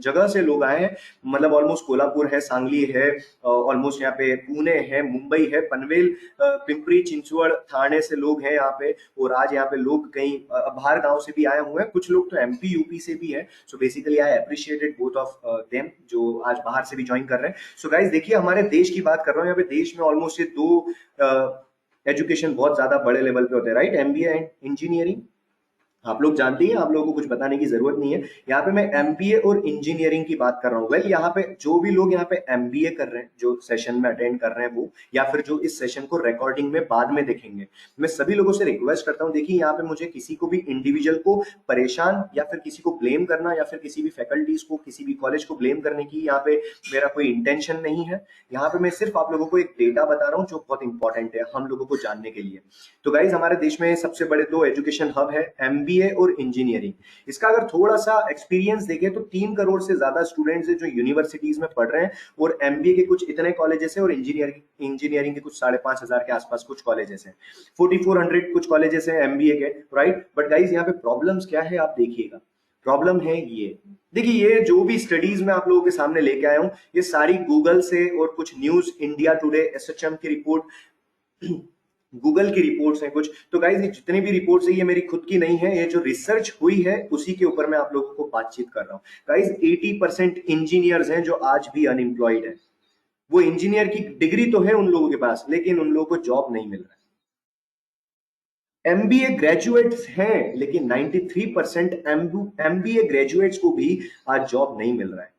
जगह से लोग आए हैं। मतलब ऑलमोस्ट कोल्हापुर है, सांगली है, ऑलमोस्ट यहाँ पे पुणे है, मुंबई है, पनवेल, पिंपरी चिंचवड़, थाने से लोग हैं यहाँ पे। और आज यहाँ पे लोग कहीं बाहर गांव से भी आए हुए हैं, कुछ लोग तो एमपी यूपी से भी हैं। सो basically I appreciated both of them, जो आज बाहर से भी ज्वाइन कर रहे हैं। सो गाइज देखिए, हमारे देश की बात कर रहा हूँ, यहाँ पे देश में ऑलमोस्ट ये दो एजुकेशन बहुत ज्यादा बड़े लेवल पे होते हैं, राइट? MBA and engineering. आप लोग जानते हैं, आप लोगों को कुछ बताने की जरूरत नहीं है। यहाँ पे मैं एमबीए और इंजीनियरिंग की बात कर रहा हूँ। वेल, यहाँ पे जो भी लोग यहाँ पे एमबीए कर रहे हैं, जो सेशन में अटेंड कर रहे हैं वो, या फिर जो इस सेशन को रिकॉर्डिंग में बाद में देखेंगे, मैं सभी लोगों से रिक्वेस्ट करता हूँ, देखिए यहाँ पे मुझे किसी को भी इंडिविजुअल को परेशान या फिर किसी को ब्लेम करना, या फिर किसी भी फैकल्टीज को, किसी भी कॉलेज को ब्लेम करने की यहाँ पे मेरा कोई इंटेंशन नहीं है। यहाँ पे मैं सिर्फ आप लोगों को एक डेटा बता रहा हूँ जो बहुत इंपॉर्टेंट है हम लोगों को जानने के लिए। तो गाइज, हमारे देश में सबसे बड़े दो एजुकेशन हब है, एमबीए और इंजीनियरिंग। इसका अगर थोड़ा सा एक्सपीरियंस देखें तो 3 करोड़ से ज्यादा स्टूडेंट्स हैं जो यूनिवर्सिटीज में पढ़ रहे हैं, और एमबीए के कुछ इतने कॉलेजेस हैं, और इंजीनियरिंग के कुछ 5,500 के आसपास कुछ कॉलेजेस हैं, 4400 कुछ कॉलेजेस हैं एमबीए के, राइट। बट गाइज, यहाँ पे प्रॉब्लम्स क्या है आप देखिएगा। प्रॉब्लम है ये, देखिए, ये जो भी स्टडीज मैं आप लोगों के सामने लेके आया हूं, ये सारी गूगल से और कुछ न्यूज, इंडिया टुडे, एसएचएम की रिपोर्ट, गूगल की रिपोर्ट्स हैं कुछ। तो गाइज, ये जितनी भी रिपोर्ट्स है ये मेरी खुद की नहीं है, ये जो रिसर्च हुई है उसी के ऊपर मैं आप लोगों को बातचीत कर रहा हूँ। गाइज, 80% इंजीनियर्स हैं जो आज भी अनएम्प्लॉयड है। वो इंजीनियर की डिग्री तो है उन लोगों के पास, लेकिन उन लोगों को जॉब नहीं मिल रहा है। एमबीए ग्रेजुएट्स हैं, लेकिन 93% एमबीए ग्रेजुएट्स को भी आज जॉब नहीं मिल रहा है,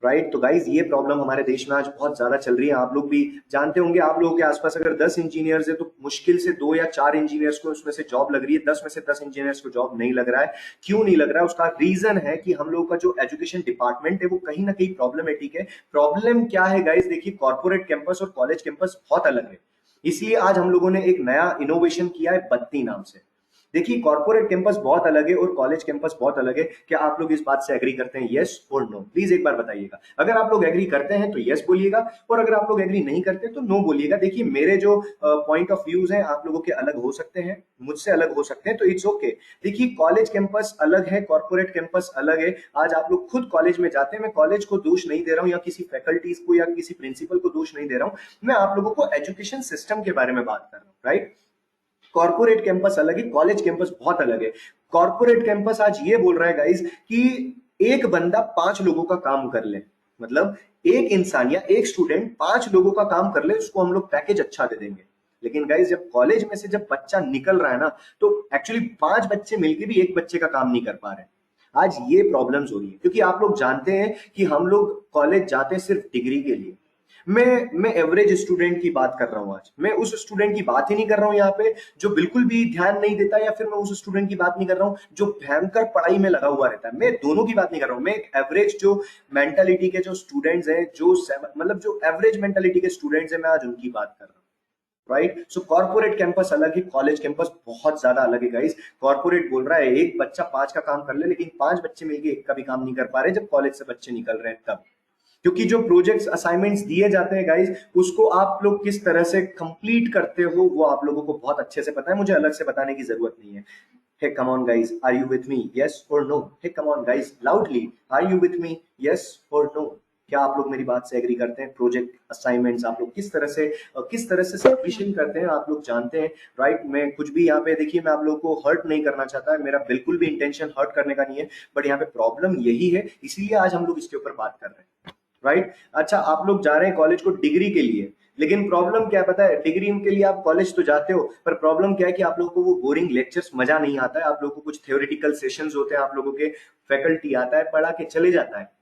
राइट। तो गाइज, ये प्रॉब्लम हमारे देश में आज बहुत ज्यादा चल रही है। आप लोग भी जानते होंगे, आप लोगों के आसपास अगर 10 इंजीनियर्स है तो मुश्किल से 2 या 4 इंजीनियर्स को उसमें से जॉब लग रही है, 10 में से 10 इंजीनियर्स को जॉब नहीं लग रहा है। क्यों नहीं लग रहा है? उसका रीजन है कि हम लोगों का जो एजुकेशन डिपार्टमेंट है वो कहीं ना कहीं प्रॉब्लमेटिक है। प्रॉब्लम क्या है गाइज? देखिए, कॉर्पोरेट कैंपस और कॉलेज कैंपस बहुत अलग है। इसलिए आज हम लोगों ने एक नया इनोवेशन किया है, बत्ती नाम से। देखिए, कॉर्पोरेट कैंपस बहुत अलग है और कॉलेज कैंपस बहुत अलग है। क्या आप लोग इस बात से एग्री करते हैं? यस और नो? प्लीज एक बार बताइएगा। अगर आप लोग एग्री करते हैं तो यस बोलिएगा, और अगर आप लोग एग्री नहीं करते तो नो बोलिएगा। देखिए, मेरे जो पॉइंट ऑफ व्यूज हैं आप लोगों के अलग हो सकते हैं, मुझसे अलग हो सकते हैं, तो इट्स ओके। देखिए, कॉलेज कैंपस अलग है, कॉर्पोरेट कैंपस अलग है। आज आप लोग खुद कॉलेज में जाते हैं, मैं कॉलेज को दोष नहीं दे रहा हूं, या किसी फैकल्टीज को या किसी प्रिंसिपल को दोष नहीं दे रहा हूं, मैं आप लोगों को एजुकेशन सिस्टम के बारे में बात कर रहा हूं, राइट। कॉर्पोरेट कैंपस अलग है, कॉलेज कैंपस बहुत अलग है। कॉर्पोरेट कैंपस आज ये बोल रहा है गाइज कि एक बंदा 5 लोगों का काम कर ले, मतलब एक इंसान या एक स्टूडेंट 5 लोगों का काम कर ले, उसको हम लोग पैकेज अच्छा दे देंगे। लेकिन गाइज, जब कॉलेज में से जब बच्चा निकल रहा है ना, तो एक्चुअली 5 बच्चे मिलकर भी एक बच्चे का काम नहीं कर पा रहे। आज ये प्रॉब्लम्स हो रही है, क्योंकि आप लोग जानते हैं कि हम लोग कॉलेज जाते हैं सिर्फ डिग्री के लिए। मैं एवरेज स्टूडेंट की बात कर रहा हूं आज। मैं उस स्टूडेंट की बात ही नहीं कर रहा हूं यहाँ पे जो बिल्कुल भी ध्यान नहीं देता, या फिर मैं उस स्टूडेंट की बात नहीं कर रहा हूं जो भयंकर पढ़ाई में लगा हुआ रहता है। मैं दोनों की बात नहीं कर रहा हूं। मैं एक एवरेज जो मेंटालिटी के जो स्टूडेंट्स हैं, जो मतलब जो एवरेज मेंटालिटी के स्टूडेंट्स हैं, मैं आज उनकी बात कर रहा हूं, राइट। सो कॉर्पोरेट कैंपस अलग है, कॉलेज कैंपस बहुत ज्यादा अलग है गाइस। कॉर्पोरेट बोल रहा है एक बच्चा 5 का काम कर ले, लेकिन 5 बच्चे मिलकर एक का भी काम नहीं कर पा रहे जब कॉलेज से बच्चे निकल रहे हैं तब। क्योंकि जो प्रोजेक्ट्स असाइनमेंट्स दिए जाते हैं गाइस, उसको आप लोग किस तरह से कंप्लीट करते हो वो आप लोगों को बहुत अच्छे से पता है, मुझे अलग से बताने की जरूरत नहीं है। Hey, come on, guys. Are you with me? Yes or no? Hey, come on, guys. Loudly. Are you with me? Yes or no? क्या आप लोग मेरी बात से एग्री करते हैं? प्रोजेक्ट असाइनमेंट्स आप लोग किस तरह से सबमिशन करते हैं, आप लोग जानते हैं, राइट? मैं कुछ भी यहाँ पे देखिए, मैं आप लोगों को हर्ट नहीं करना चाहता है, मेरा बिल्कुल भी इंटेंशन हर्ट करने का नहीं है, बट यहाँ पे प्रॉब्लम यही है, इसीलिए आज हम लोग इसके ऊपर बात कर रहे हैं, राइट? अच्छा, आप लोग जा रहे हैं कॉलेज को डिग्री के लिए, लेकिन प्रॉब्लम क्या है पता है? डिग्री के लिए आप कॉलेज तो जाते हो, पर प्रॉब्लम क्या है कि आप लोगों को वो बोरिंग लेक्चर्स मजा नहीं आता है, आप लोगों को कुछ थ्योरेटिकल सेशंस होते हैं, आप लोगों के फैकल्टी आता है, पढ़ा के चले जाता है,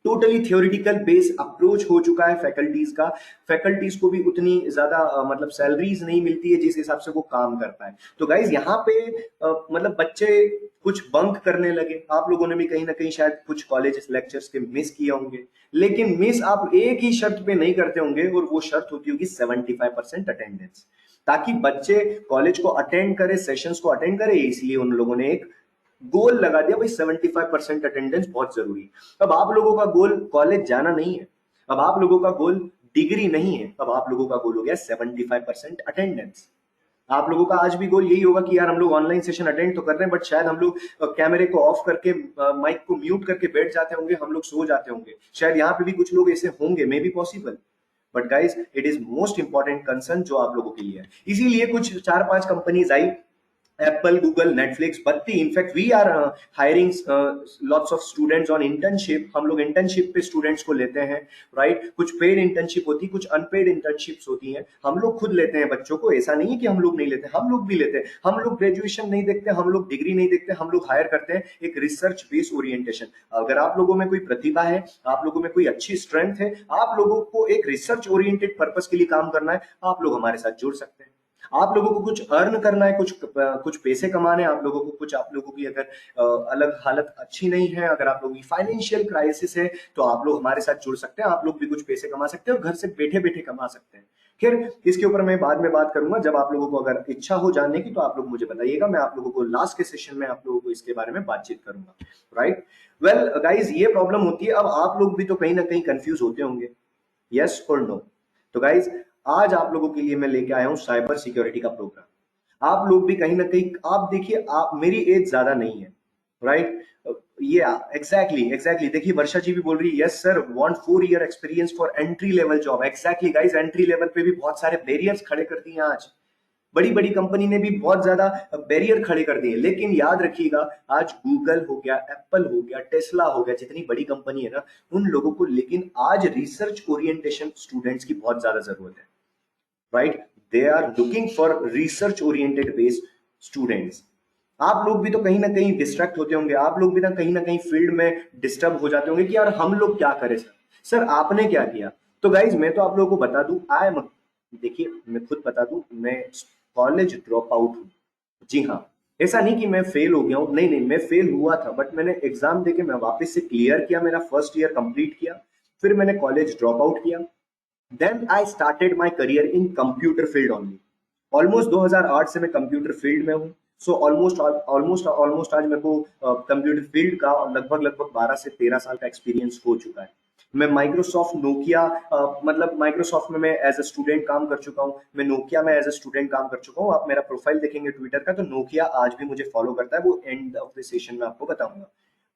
टोटली थ्योरेटिकल बेस अप्रोच हो चुका है फैकल्टीज का। फैकल्टीज को भी उतनी ज्यादा मतलब सैलरीज नहीं मिलती है जिस हिसाब से वो काम कर पाए। तो गाइज यहाँ पे मतलब बच्चे कुछ बंक करने लगे, आप लोगों ने भी कहीं ना कहीं शायद कुछ कॉलेज लेक्चर्स के मिस किए होंगे, लेकिन मिस आप एक ही शर्त पे नहीं करते होंगे, और वो शर्त होती होगी 75% अटेंडेंस, ताकि बच्चे कॉलेज को अटेंड करे, सेशंस को अटेंड करे, इसलिए उन लोगों ने एक गोल लगा दिया भाई 75% अटेंडेंस बहुत जरूरी है। अब आप लोगों का गोल कॉलेज जाना नहीं है, अब आप लोगों का गोल डिग्री नहीं है, अब आप लोगों का गोल हो गया 75% अटेंडेंस। आप लोगों का आज भी गोल यही होगा कि यार हम लोग ऑनलाइन सेशन अटेंड तो कर रहे हैं, बट शायद हम लोग कैमरे को ऑफ करके माइक को म्यूट करके बैठ जाते होंगे, हम लोग सो जाते होंगे, शायद यहाँ पे भी कुछ लोग ऐसे होंगे, may be possible, but guys it is most important concern जो आप लोगों के लिए है। इसीलिए कुछ 4-5 companies I, Apple, Google, Netflix, Batti. In fact, we are hiring lots of students on internship. हम लोग internship पे students को लेते हैं, right? कुछ paid internship होती है, कुछ unpaid internships होती हैं, हम लोग खुद लेते हैं बच्चों को, ऐसा नहीं है कि हम लोग नहीं लेते, हम लोग भी लेते हैं। हम लोग ग्रेजुएशन नहीं देखते, हम लोग डिग्री नहीं देखते, हम लोग हायर करते हैं एक रिसर्च बेस्ड ओरिएंटेशन। अगर आप लोगों में कोई प्रतिभा है, आप लोगों में कोई अच्छी स्ट्रेंथ है, आप लोगों को एक रिसर्च ओरिएंटेड पर्पस के लिए काम करना है, आप लोग हमारे साथ जुड़ सकते हैं। आप लोगों को कुछ अर्न करना है, कुछ पैसे कमाने हैं, आप लोगों को कुछ, आप लोगों की अगर अलग हालत अच्छी नहीं है, अगर आप लोगों की फाइनेंशियल क्राइसिस है, तो आप लोग हमारे साथ जुड़ सकते हैं, आप लोग भी कुछ पैसे कमा सकते हैं और घर से बैठे बैठे कमा सकते हैं। खैर, इसके ऊपर मैं बाद में बात करूंगा, जब आप लोगों को अगर इच्छा हो जानने की तो आप लोग मुझे बताइएगा, मैं आप लोगों को लास्ट के सेशन में आप लोगों को इसके बारे में बातचीत करूंगा, राइट? वेल गाइज, ये प्रॉब्लम होती है। अब आप लोग भी तो कहीं ना कहीं कंफ्यूज होते होंगे, यस और नो? तो गाइज, आज आप लोगों के लिए मैं लेके आया हूं साइबर सिक्योरिटी का प्रोग्राम। आप लोग भी कहीं ना कहीं, आप देखिए, आप, मेरी एज ज्यादा नहीं है, राइट? ये एग्जैक्टली देखिए, वर्षा जी भी बोल रही है, yes sir, want 4 year experience for entry level job. Exactly guys, entry level पे भी बहुत सारे बैरियर्स खड़े कर दिए आज, बड़ी बड़ी कंपनी ने भी बहुत ज्यादा बैरियर खड़े कर दिए। लेकिन याद रखिएगा, आज गूगल हो गया, एप्पल हो गया, टेस्ला हो गया, जितनी बड़ी कंपनी है ना, उन लोगों को लेकिन आज रिसर्च ओरिएंटेशन स्टूडेंट्स की बहुत ज्यादा जरूरत है, right? They are looking for research oriented based students. आप लोग भी तो कहीं ना कहीं डिस्ट्रैक्ट होते होंगे, आप लोग भी ना कहीं फील्ड में डिस्टर्ब हो जाते होंगे कि यार हम लोग क्या करें सर, सर आपने क्या किया? तो गाइज, मैं तो आप लोगों को बता दूं, आई एम, देखिए मैं खुद बता दूं, मैं कॉलेज ड्रॉप आउट हूं। जी हाँ, ऐसा नहीं कि मैं फेल हो गया हूं, नहीं नहीं, मैं फेल हुआ था, बट मैंने एग्जाम देके मैं वापस से क्लियर किया, मेरा फर्स्ट ईयर कंप्लीट किया, फिर मैंने कॉलेज ड्रॉप आउट किया। Then I started my career in computer field only. Almost 2008 से मैं कंप्यूटर फील्ड में हूँ। सो ऑलमोस्ट आज मेरे को कंप्यूटर फील्ड का लगभग 12 से 13 साल का एक्सपीरियंस हो चुका है। मैं माइक्रोसॉफ्ट नोकिया, मतलब माइक्रोसॉफ्ट में मैं एज अ स्टूडेंट काम कर चुका हूँ, मैं नोकिया में एज अ स्टूडेंट काम कर चुका हूँ। आप मेरा प्रोफाइल देखेंगे ट्विटर का, तो नोकिया आज भी मुझे फॉलो करता है, वो एंड ऑफ द सेशन में आपको बताऊंगा,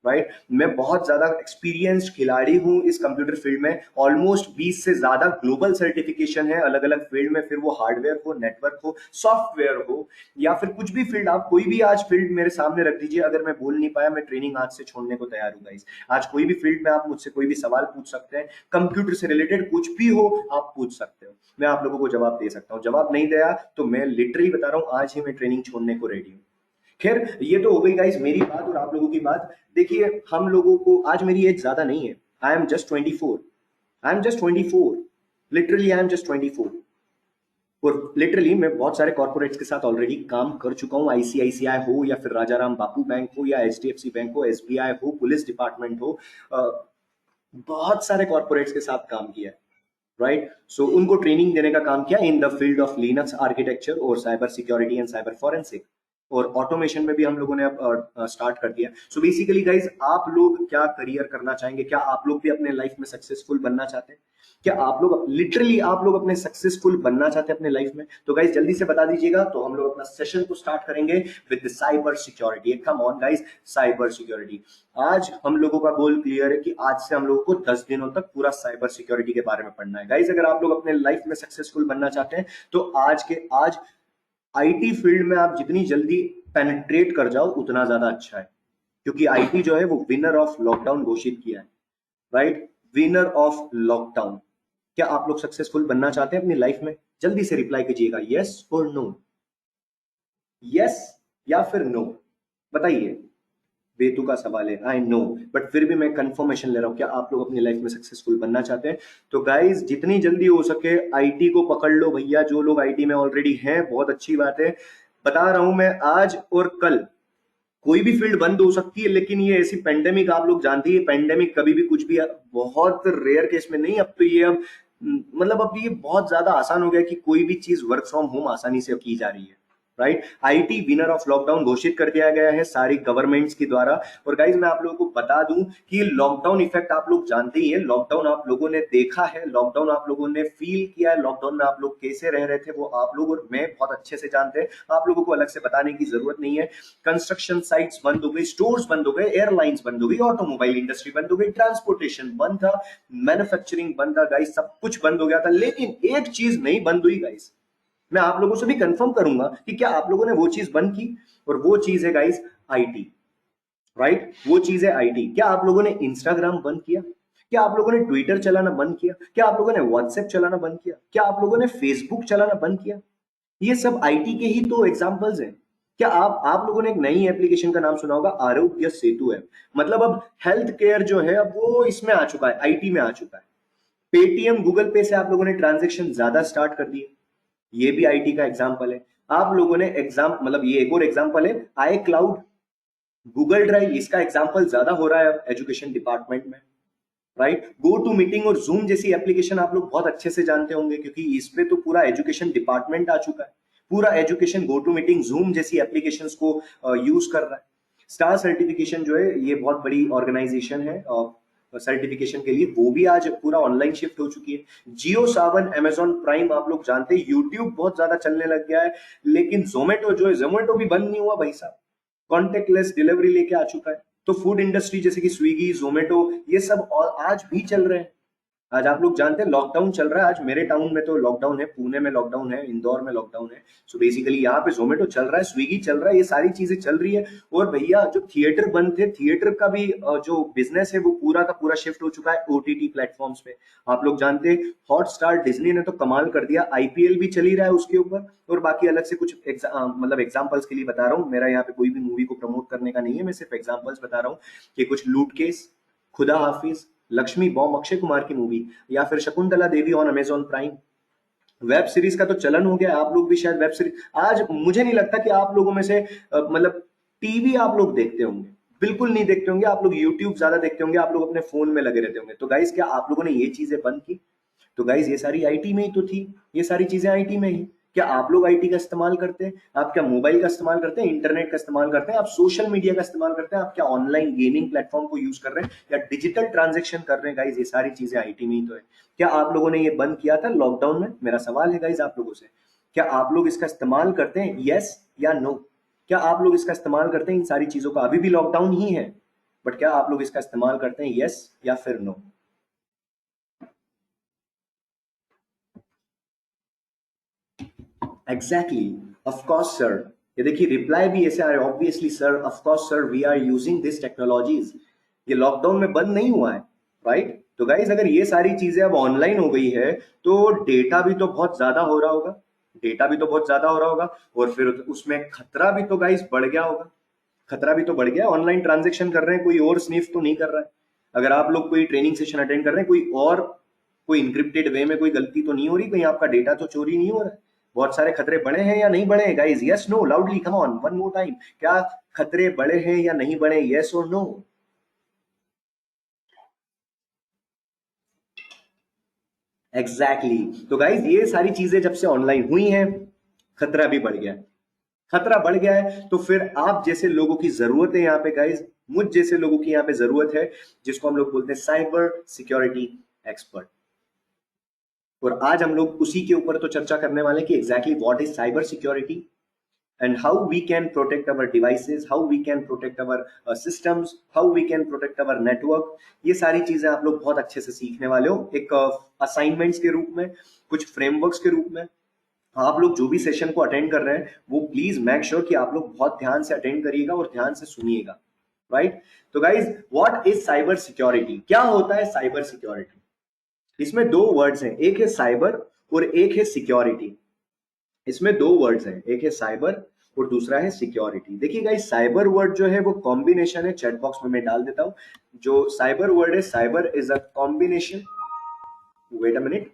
राइट? मैं बहुत ज्यादा एक्सपीरियंस्ड खिलाड़ी हूं इस कंप्यूटर फील्ड में, ऑलमोस्ट 20 से ज्यादा ग्लोबल सर्टिफिकेशन है अलग अलग फील्ड में, फिर वो हार्डवेयर हो, नेटवर्क हो, सॉफ्टवेयर हो, या फिर कुछ भी फील्ड, आप कोई भी आज फील्ड मेरे सामने रख दीजिए, अगर मैं बोल नहीं पाया, मैं ट्रेनिंग आज से छोड़ने को तैयार हूँ गाइस। आज कोई भी फील्ड में आप मुझसे कोई भी सवाल पूछ सकते हैं, कंप्यूटर से रिलेटेड कुछ भी हो आप पूछ सकते हो, मैं आप लोगों को जवाब दे सकता हूँ। जवाब नहीं दिया तो मैं लिटरली बता रहा हूँ, आज ही मैं ट्रेनिंग छोड़ने को रेडी हूँ। खैर, ये तो हो गई गाइस मेरी बात और आप लोगों की बात। देखिए, हम लोगों को, आज मेरी एज ज्यादा नहीं है, आई am just 24, I am just 24, literally I am just 24। और लिटरली मैं बहुत सारे कॉर्पोरेट्स के साथ ऑलरेडी काम कर चुका हूँ, आईसीआईसीआई हो या फिर राजाराम बापू बैंक हो या एचडीएफसी बैंक हो, एसबीआई हो, पुलिस डिपार्टमेंट हो, बहुत सारे कॉर्पोरेट्स के साथ काम किया है, राइट? सो उनको ट्रेनिंग देने का काम किया in the field of Linux architecture और cyber security and cyber forensic. और ऑटोमेशन में भी हम लोगों ने अब स्टार्ट कर दिया। सो बेसिकली गाइज, आप लोग क्या करियर करना चाहेंगे? क्या आप लोग भी अपने लाइफ में सक्सेसफुल बनना चाहते हैं? क्या आप लोग लिटरली आप लोग अपने सक्सेसफुल बनना चाहते हैं अपने लाइफ में? तो गाइज जल्दी से बता दीजिएगा, तो हम लोग अपना सेशन को स्टार्ट करेंगे with cyber security. Come on guys, cyber security. आज हम लोगों का गोल क्लियर है कि आज से हम लोगों को 10 दिनों तक पूरा साइबर सिक्योरिटी के बारे में पढ़ना है। गाइज अगर आप लोग अपने लाइफ में सक्सेसफुल बनना चाहते हैं तो आज आईटी फील्ड में आप जितनी जल्दी पेनिट्रेट कर जाओ उतना ज्यादा अच्छा है, क्योंकि आईटी जो है वो विनर ऑफ लॉकडाउन घोषित किया है। Right, winner of lockdown. क्या आप लोग सक्सेसफुल बनना चाहते हैं अपनी लाइफ में? जल्दी से रिप्लाई कीजिएगा, यस और नो, यस या फिर नो, बताइए। बेतु का सवाल है, आई नो, बट फिर भी मैं कंफर्मेशन ले रहा हूं, क्या आप लोग अपनी लाइफ में सक्सेसफुल बनना चाहते हैं? तो गाइज जितनी जल्दी हो सके आईटी को पकड़ लो भैया। जो लोग आईटी में ऑलरेडी हैं, बहुत अच्छी बात है। बता रहा हूं मैं, आज और कल कोई भी फील्ड बंद हो सकती है, लेकिन ये ऐसी पेंडेमिक, आप लोग जानती है पेंडेमिक कभी भी कुछ भी, बहुत रेयर केस में नहीं, अब तो ये अब मतलब अब ये बहुत ज्यादा आसान हो गया कि कोई भी चीज वर्क फ्रॉम होम आसानी से की जा रही है। Right, IT winner of lockdown घोषित कर दिया गया है सारी गवर्नमेंट्स के द्वारा। और गाइज मैं आप लोगों को बता दूं कि लॉकडाउन इफेक्ट आप लोग जानते ही हैं, लॉकडाउन आप लोगों ने देखा है, लॉकडाउन आप लोगों ने फील किया है, लॉकडाउन में आप लोग कैसे रह रहे थे वो आप लोग और मैं बहुत अच्छे से जानते हैं, आप लोगों को अलग से बताने की जरूरत नहीं है। कंस्ट्रक्शन साइट्स बंद हो गई, स्टोर्स बंद हो गए, एयरलाइंस बंद हो गई, ऑटोमोबाइल इंडस्ट्री बंद हो गई, ट्रांसपोर्टेशन बंद था, मैन्युफैक्चरिंग बंद था गाइस, सब कुछ बंद हो गया था। लेकिन एक चीज नहीं बंद हुई गाइस, मैं आप लोगों से भी कंफर्म करूंगा कि क्या आप लोगों ने वो चीज बंद की, और वो चीज है गाइस आईटी। राइट, वो चीज है आईटी। क्या आप लोगों ने इंस्टाग्राम बंद किया? क्या आप लोगों ने ट्विटर चलाना बंद किया? क्या आप लोगों ने व्हाट्सएप चलाना बंद किया? क्या आप लोगों ने फेसबुक चलाना बंद किया? ये सब आईटी के ही तो एग्जांपल्स हैं। क्या आप लोगों ने एक नई एप्लीकेशन का नाम सुना होगा, आरोग्य सेतु ऐप। मतलब अब हेल्थ केयर जो है अब वो इसमें आ चुका है, आईटी में आ चुका है। पेटीएम गूगल पे से आप लोगों ने ट्रांजेक्शन ज्यादा स्टार्ट कर दिए, ये भी आईटी का एग्जाम्पल है। आप लोगों ने एग्जाम मतलब ये एक और एग्जाम्पल है, आई क्लाउड, गूगल ड्राइव, इसका एग्जाम्पल ज्यादा हो रहा है एजुकेशन डिपार्टमेंट में। राइट, गो टू मीटिंग और जूम जैसी एप्लीकेशन आप लोग बहुत अच्छे से जानते होंगे, क्योंकि इस पे तो पूरा एजुकेशन डिपार्टमेंट आ चुका है। पूरा education go to meeting Zoom जैसी एप्लीकेशंस को यूज कर रहा है। स्टार सर्टिफिकेशन जो है ये बहुत बड़ी ऑर्गेनाइजेशन है सर्टिफिकेशन के लिए, वो भी आज पूरा ऑनलाइन शिफ्ट हो चुकी है। जियो सावन, अमेजॉन प्राइम आप लोग जानते हैं, यूट्यूब बहुत ज्यादा चलने लग गया है। लेकिन जोमेटो जो है, जोमेटो भी बंद नहीं हुआ भाई साहब, कॉन्टेक्टलेस डिलीवरी लेके आ चुका है। तो फूड इंडस्ट्री जैसे कि स्विगी, जोमेटो, ये सब और आज भी चल रहे हैं। आज आप लोग जानते हैं लॉकडाउन चल रहा है, आज मेरे टाउन में तो लॉकडाउन है, पुणे में लॉकडाउन है, इंदौर में लॉकडाउन है। सो बेसिकली यहाँ पे जोमेटो चल रहा है, स्विगी चल रहा है, ये सारी चीजें चल रही है। और भैया जो थिएटर बंद थे, थिएटर का भी जो बिजनेस है वो पूरा का पूरा शिफ्ट हो चुका है ओटीटी प्लेटफॉर्म्स पे। आप लोग जानते हैं हॉटस्टार, डिज्नी ने तो कमाल कर दिया, आईपीएल भी चल ही रहा है उसके ऊपर। और बाकी अलग से कुछ मतलब एग्जाम्पल्स के लिए बता रहा हूँ, मेरा यहाँ पे कोई भी मूवी को प्रमोट करने का नहीं है, मैं सिर्फ एग्जाम्पल्स बता रहा हूँ कि कुछ लूट केस, खुदा हाफिज, लक्ष्मी बॉम्ब अक्षय कुमार की मूवी, या फिर Shakuntala Devi on Amazon Prime. Web series का तो चलन हो गया, आप लोग भी शायद वेब सीरीज, आज मुझे नहीं लगता कि आप लोगों में से मतलब टीवी आप लोग देखते होंगे, बिल्कुल नहीं देखते होंगे। आप लोग यूट्यूब ज्यादा देखते होंगे, आप लोग अपने फोन में लगे रहते होंगे। तो गाइस क्या आप लोगों ने ये चीजें बंद की? तो गाइज ये सारी आईटी में ही तो थी, ये सारी चीजें आईटी में ही। क्या आप लोग आईटी का इस्तेमाल करते हैं? आप क्या मोबाइल का इस्तेमाल करते हैं, इंटरनेट का इस्तेमाल करते हैं, आप सोशल मीडिया का इस्तेमाल करते हैं, आप क्या ऑनलाइन गेमिंग प्लेटफॉर्म को यूज कर रहे हैं, या डिजिटल ट्रांजेक्शन कर रहे हैं? गाइज ये सारी चीजें आईटी में ही तो है। क्या आप लोगों ने ये बंद किया था लॉकडाउन में? मेरा सवाल है गाइज आप लोगों से, क्या आप लोग इसका इस्तेमाल करते हैं, यस या नो? क्या आप लोग इसका इस्तेमाल करते हैं इन सारी चीजों का? अभी भी लॉकडाउन ही है, बट क्या आप लोग इसका इस्तेमाल करते हैं, यस या फिर no? Exactly, of course sir. ये देखिए रिप्लाई भी ऐसे आ रहे, obviously sir, of course sir, we are using this technologies. ये लॉकडाउन में बंद नहीं हुआ है। राइट, तो गाइज अगर ये सारी चीजें अब ऑनलाइन हो गई है तो डेटा भी तो बहुत ज्यादा हो रहा होगा, डेटा भी तो बहुत ज्यादा हो रहा होगा, और फिर उसमें खतरा भी तो गाइज बढ़ गया होगा। खतरा भी तो बढ़ गया, ऑनलाइन ट्रांजेक्शन कर रहे हैं, कोई और स्निफ तो नहीं कर रहा है। अगर आप लोग कोई ट्रेनिंग सेशन अटेंड कर रहे हैं, कोई और कोई इंक्रिप्टेड वे में कोई गलती तो नहीं हो रही, कहीं आपका डेटा तो चोरी नहीं हो रहा है? बहुत सारे खतरे बढ़े हैं या नहीं बढ़े हैं guys? Yes no, loudly, come on, one more time. क्या खतरे बढ़े हैं या नहीं बढ़े? यस और नो? एग्जैक्टली। तो गाइस ये सारी चीजें जब से ऑनलाइन हुई हैं, खतरा भी बढ़ गया है। खतरा बढ़ गया है तो फिर आप जैसे लोगों की जरूरत है यहाँ पे गाइज, मुझ जैसे लोगों की यहाँ पे जरूरत है, जिसको हम लोग बोलते हैं साइबर सिक्योरिटी एक्सपर्ट। और आज हम लोग उसी के ऊपर तो चर्चा करने वाले हैं कि exactly what is cyber security and how we can protect our devices, how we can protect our systems, how we can protect our network। ये सारी चीजें आप लोग बहुत अच्छे से सीखने वाले हो एक असाइनमेंट्स के रूप में, कुछ फ्रेमवर्क्स के रूप में। आप लोग जो भी सेशन को अटेंड कर रहे हैं वो प्लीज मेक श्योर कि आप लोग बहुत ध्यान से अटेंड करिएगा और ध्यान से सुनिएगा, राइट। तो guys, what is cyber security, क्या होता है साइबर सिक्योरिटी? इसमें दो वर्ड्स हैं, एक है साइबर और एक है सिक्योरिटी। इसमें दो वर्ड्स हैं, एक है साइबर और दूसरा है सिक्योरिटी। देखिए गाइस, साइबर वर्ड जो है वो कॉम्बिनेशन है, चैट बॉक्स में मैं डाल देता हूं। जो साइबर वर्ड है, cyber is a combination, wait a minute,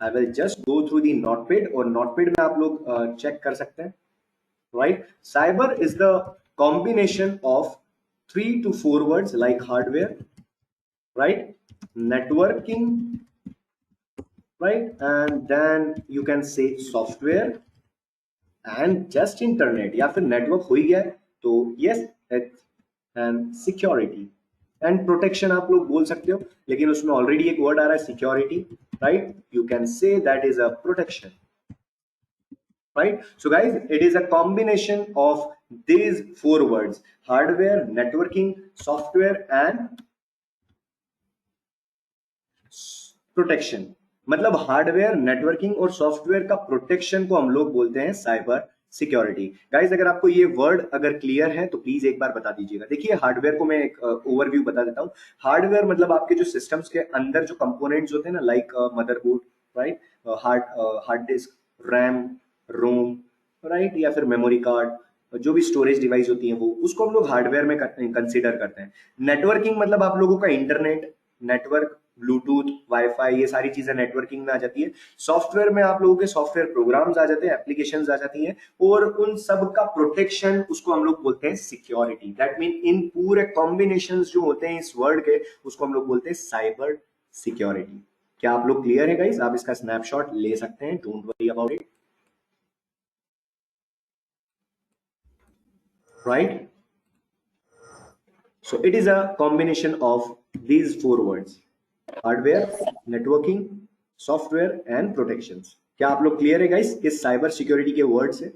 I will just go through the notepad, और नोटपैड में आप लोग चेक कर सकते हैं, right. Cyber is the combination of 3 to 4 words like hardware, right, networking, right, and then you can say software and just internet, या फिर network हो ही गया है तो yes, and security and protection आप लोग बोल सकते हो, लेकिन उसमें ऑलरेडी एक वर्ड आ रहा है security, right. You can say that is a protection, right? So guys, it is a combination of these 4 words: hardware, networking, software and protection. मतलब हार्डवेयर, नेटवर्किंग और सॉफ्टवेयर का प्रोटेक्शन को हम लोग बोलते हैं साइबर सिक्योरिटी। गाइज, अगर आपको ये वर्ड अगर क्लियर है तो प्लीज एक बार बता दीजिएगा। देखिए, हार्डवेयर को मैं एक ओवरव्यू बता देता हूँ। हार्डवेयर मतलब आपके जो सिस्टम्स के अंदर जो कंपोनेंट्स होते हैं ना, like motherboard, right, hard disk, RAM, ROM, right, या फिर मेमोरी कार्ड, जो भी स्टोरेज डिवाइस होती है वो, उसको हम लोग हार्डवेयर में कंसिडर करते हैं। नेटवर्किंग मतलब आप लोगों का इंटरनेट, नेटवर्क, ब्लूटूथ, वाईफाई, ये सारी चीजें नेटवर्किंग में आ जाती है। सॉफ्टवेयर में आप लोगों के सॉफ्टवेयर प्रोग्राम्स आ जाते हैं, एप्लीकेशंस आ जाती हैं, और उन सब का प्रोटेक्शन, उसको हम लोग बोलते हैं सिक्योरिटी। दैट मीन इन पूरे कॉम्बिनेशंस जो होते हैं इस वर्ड के, उसको हम लोग बोलते हैं साइबर सिक्योरिटी। क्या आप लोग क्लियर है गाइस? आप इसका स्नैपशॉट ले सकते हैं, don't worry about it, right. So it is a combination of these 4 words: hardware, networking, software and protections। क्या आप लोग क्लियर है गाइस इस साइबर सिक्योरिटी के वर्ड से?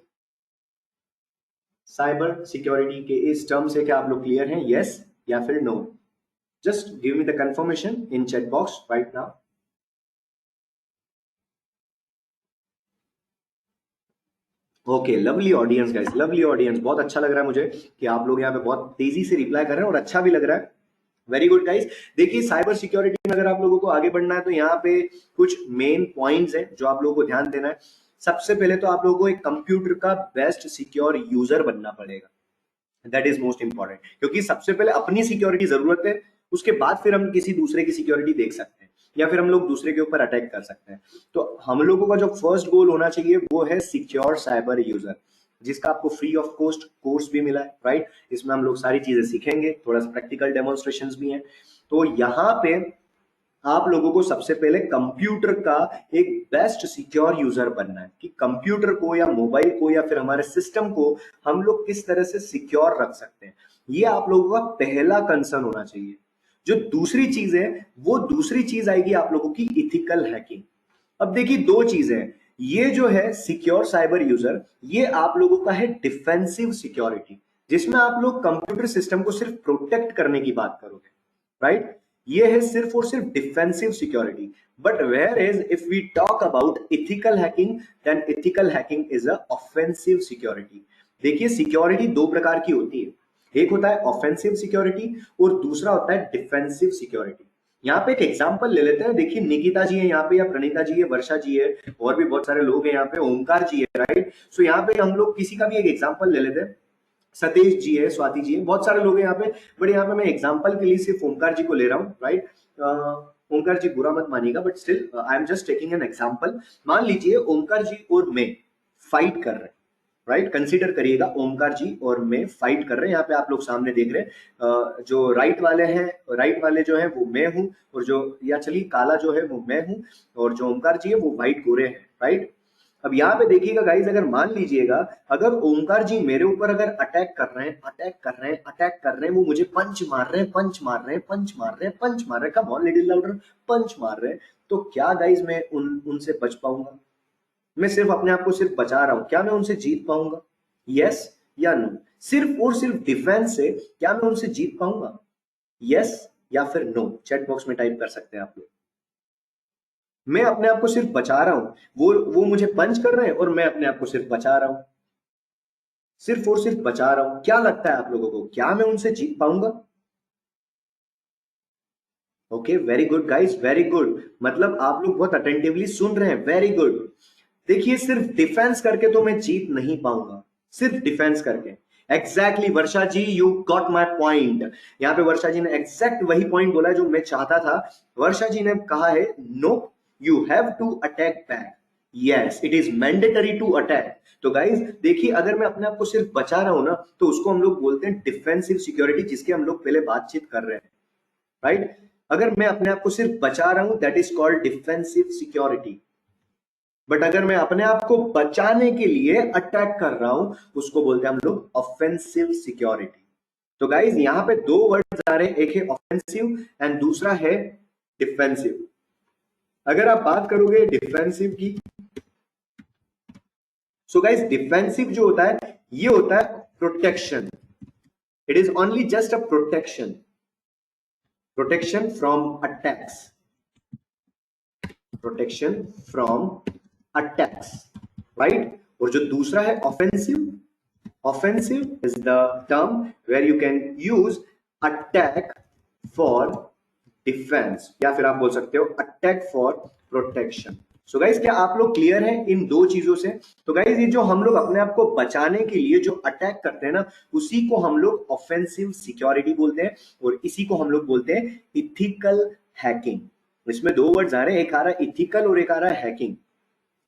साइबर सिक्योरिटी के इस टर्म से क्या आप लोग क्लियर हैं? यस या फिर no? Just give me the confirmation in chat box right now. Okay, lovely audience guys, lovely audience, बहुत अच्छा लग रहा है मुझे कि आप लोग यहाँ पे बहुत तेजी से रिप्लाई कर रहे हैं और अच्छा भी लग रहा है। Very good guys. देखिए, साइबर सिक्योरिटी में अगर आप लोगों को आगे बढ़ना है तो यहाँ पे कुछ मेन पॉइंट्स हैं जो आप लोगों को ध्यान देना है। सबसे पहले तो आप लोगों को एक कंप्यूटर का बेस्ट सिक्योर यूजर बनना पड़ेगा। दैट इज मोस्ट इंपॉर्टेंट, क्योंकि सबसे पहले अपनी सिक्योरिटी जरूरत है, उसके बाद फिर हम किसी दूसरे की सिक्योरिटी देख सकते हैं या फिर हम लोग दूसरे के ऊपर अटैक कर सकते हैं। तो हम लोगों का जो फर्स्ट गोल होना चाहिए वो है सिक्योर साइबर यूजर, जिसका आपको फ्री ऑफ कॉस्ट कोर्स भी मिला है, राइट। इसमें हम लोग सारी चीजें सीखेंगे, थोड़ा सा प्रैक्टिकल डेमोन्स्ट्रेशंस भी हैं। तो यहाँ पे आप लोगों को सबसे पहले कंप्यूटर का एक बेस्ट सिक्योर यूजर बनना है कि कंप्यूटर को या मोबाइल को या फिर हमारे सिस्टम को हम लोग किस तरह से सिक्योर रख सकते हैं। ये आप लोगों का पहला कंसर्न होना चाहिए। जो दूसरी चीज है, वो दूसरी चीज आएगी आप लोगों की इथिकल हैकिंग। अब देखिए, दो चीजें हैं। ये जो है सिक्योर साइबर यूजर, ये आप लोगों का है डिफेंसिव सिक्योरिटी, जिसमें आप लोग कंप्यूटर सिस्टम को सिर्फ प्रोटेक्ट करने की बात करोगे, राइट। ये है सिर्फ और सिर्फ defensive security. But where is if we talk about ethical hacking, then ethical hacking is a offensive security. देखिए, सिक्योरिटी दो प्रकार की होती है, एक होता है ऑफेंसिव सिक्योरिटी और दूसरा होता है डिफेंसिव सिक्योरिटी। यहाँ पे एक एग्जांपल ले लेते हैं। देखिए, निकिता जी है यहाँ पे, या प्रणीता जी है, वर्षा जी है, और भी बहुत सारे लोग हैं यहाँ पे, ओमकार जी है, राइट। सो यहाँ पे हम लोग किसी का भी एक एग्जांपल ले लेते हैं। सतीश जी है, स्वाति जी है, बहुत सारे लोग हैं यहाँ पे, बट यहाँ पे मैं एग्जांपल के लिए सिर्फ ओमकार जी को ले रहा हूँ, राइट। ओमकार जी बुरा मत मानिएगा, but still I am just taking an example. मान लीजिए ओमकार जी और मैं फाइट कर रहे हैं, राइट। कंसीडर करिएगा, ओमकार जी और मैं फाइट कर रहे हैं। यहाँ पे आप लोग सामने देख रहे हैं, जो राइट वाले हैं, राइट वाले जो है वो मैं हूं, और जो, या चलिए काला जो है वो मैं हूं, और जो ओमकार जी है वो व्हाइट गोरे हैं, राइट। अब यहाँ पे देखिएगा गाइज, अगर मान लीजिएगा अगर ओमकार जी मेरे ऊपर अगर अटैक कर रहे हैं, अटैक कर रहे हैं, अटैक कर रहे हैं, वो मुझे पंच मार रहे हैं, पंच मार रहे हैं, पंच मार रहे हैं, पंच मार रहे हैं, कम ऑन लिटिल लाउडर, पंच मार रहे हैं, तो क्या गाइज मैं उनसे बच पाऊंगा? मैं सिर्फ अपने आप को सिर्फ बचा रहा हूं, क्या मैं उनसे जीत पाऊंगा? यस या नो? सिर्फ और सिर्फ डिफेंस से क्या मैं उनसे जीत पाऊंगा? यस या फिर नो? चैट बॉक्स में टाइप कर सकते हैं आप लोग। मैं अपने आप को सिर्फ बचा रहा हूं, वो मुझे पंच कर रहे हैं और मैं अपने आप को सिर्फ बचा रहा हूं, सिर्फ और सिर्फ बचा रहा हूं। क्या लगता है आप लोगों को, क्या मैं उनसे जीत पाऊंगा? Okay, very good guys, very good. मतलब आप लोग बहुत अटेंटिवली सुन रहे हैं, वेरी गुड। देखिए, सिर्फ डिफेंस करके तो मैं जीत नहीं पाऊंगा, सिर्फ डिफेंस करके। Exactly Varsha ji, you got my point. यहाँ पे वर्षा जी ने एग्जैक्ट वही पॉइंट बोला जो मैं चाहता था। वर्षा जी ने कहा है no, you have to attack back. Yes, it is mandatory to attack. तो गाइज देखिए, अगर मैं अपने आप को सिर्फ बचा रहा हूं ना, तो उसको हम लोग बोलते हैं डिफेंसिव सिक्योरिटी, जिसके हम लोग पहले बातचीत कर रहे हैं, राइट? अगर मैं अपने आप को सिर्फ बचा रहा हूं, that is called defensive security. But अगर मैं अपने आप को बचाने के लिए अटैक कर रहा हूं, उसको बोलते हैं हम लोग ऑफेंसिव सिक्योरिटी। तो गाइज यहां पे दो वर्ड्स आ रहे हैं, एक है ऑफेंसिव एंड दूसरा है डिफेंसिव। अगर आप बात करोगे डिफेंसिव की, सो गाइज डिफेंसिव जो होता है ये होता है protection. It is only just a protection, protection from attacks, protection from attacks, right? और जो दूसरा है offensive, offensive is the term where you can use attack for defense, या फिर आप बोल सकते हो attack for protection। So guys क्या आप लोग क्लियर हैं इन दो चीजों से? तो गाइज ये जो हम लोग अपने आप को बचाने के लिए जो अटैक करते हैं ना, उसी को हम लोग ऑफेंसिव सिक्योरिटी बोलते हैं, और इसी को हम लोग बोलते हैं इथिकल हैकिंग। इसमें दो वर्ड्स आ रहे हैं, एक आ रहा है इथिकल और एक आ रहा है हैकिंग।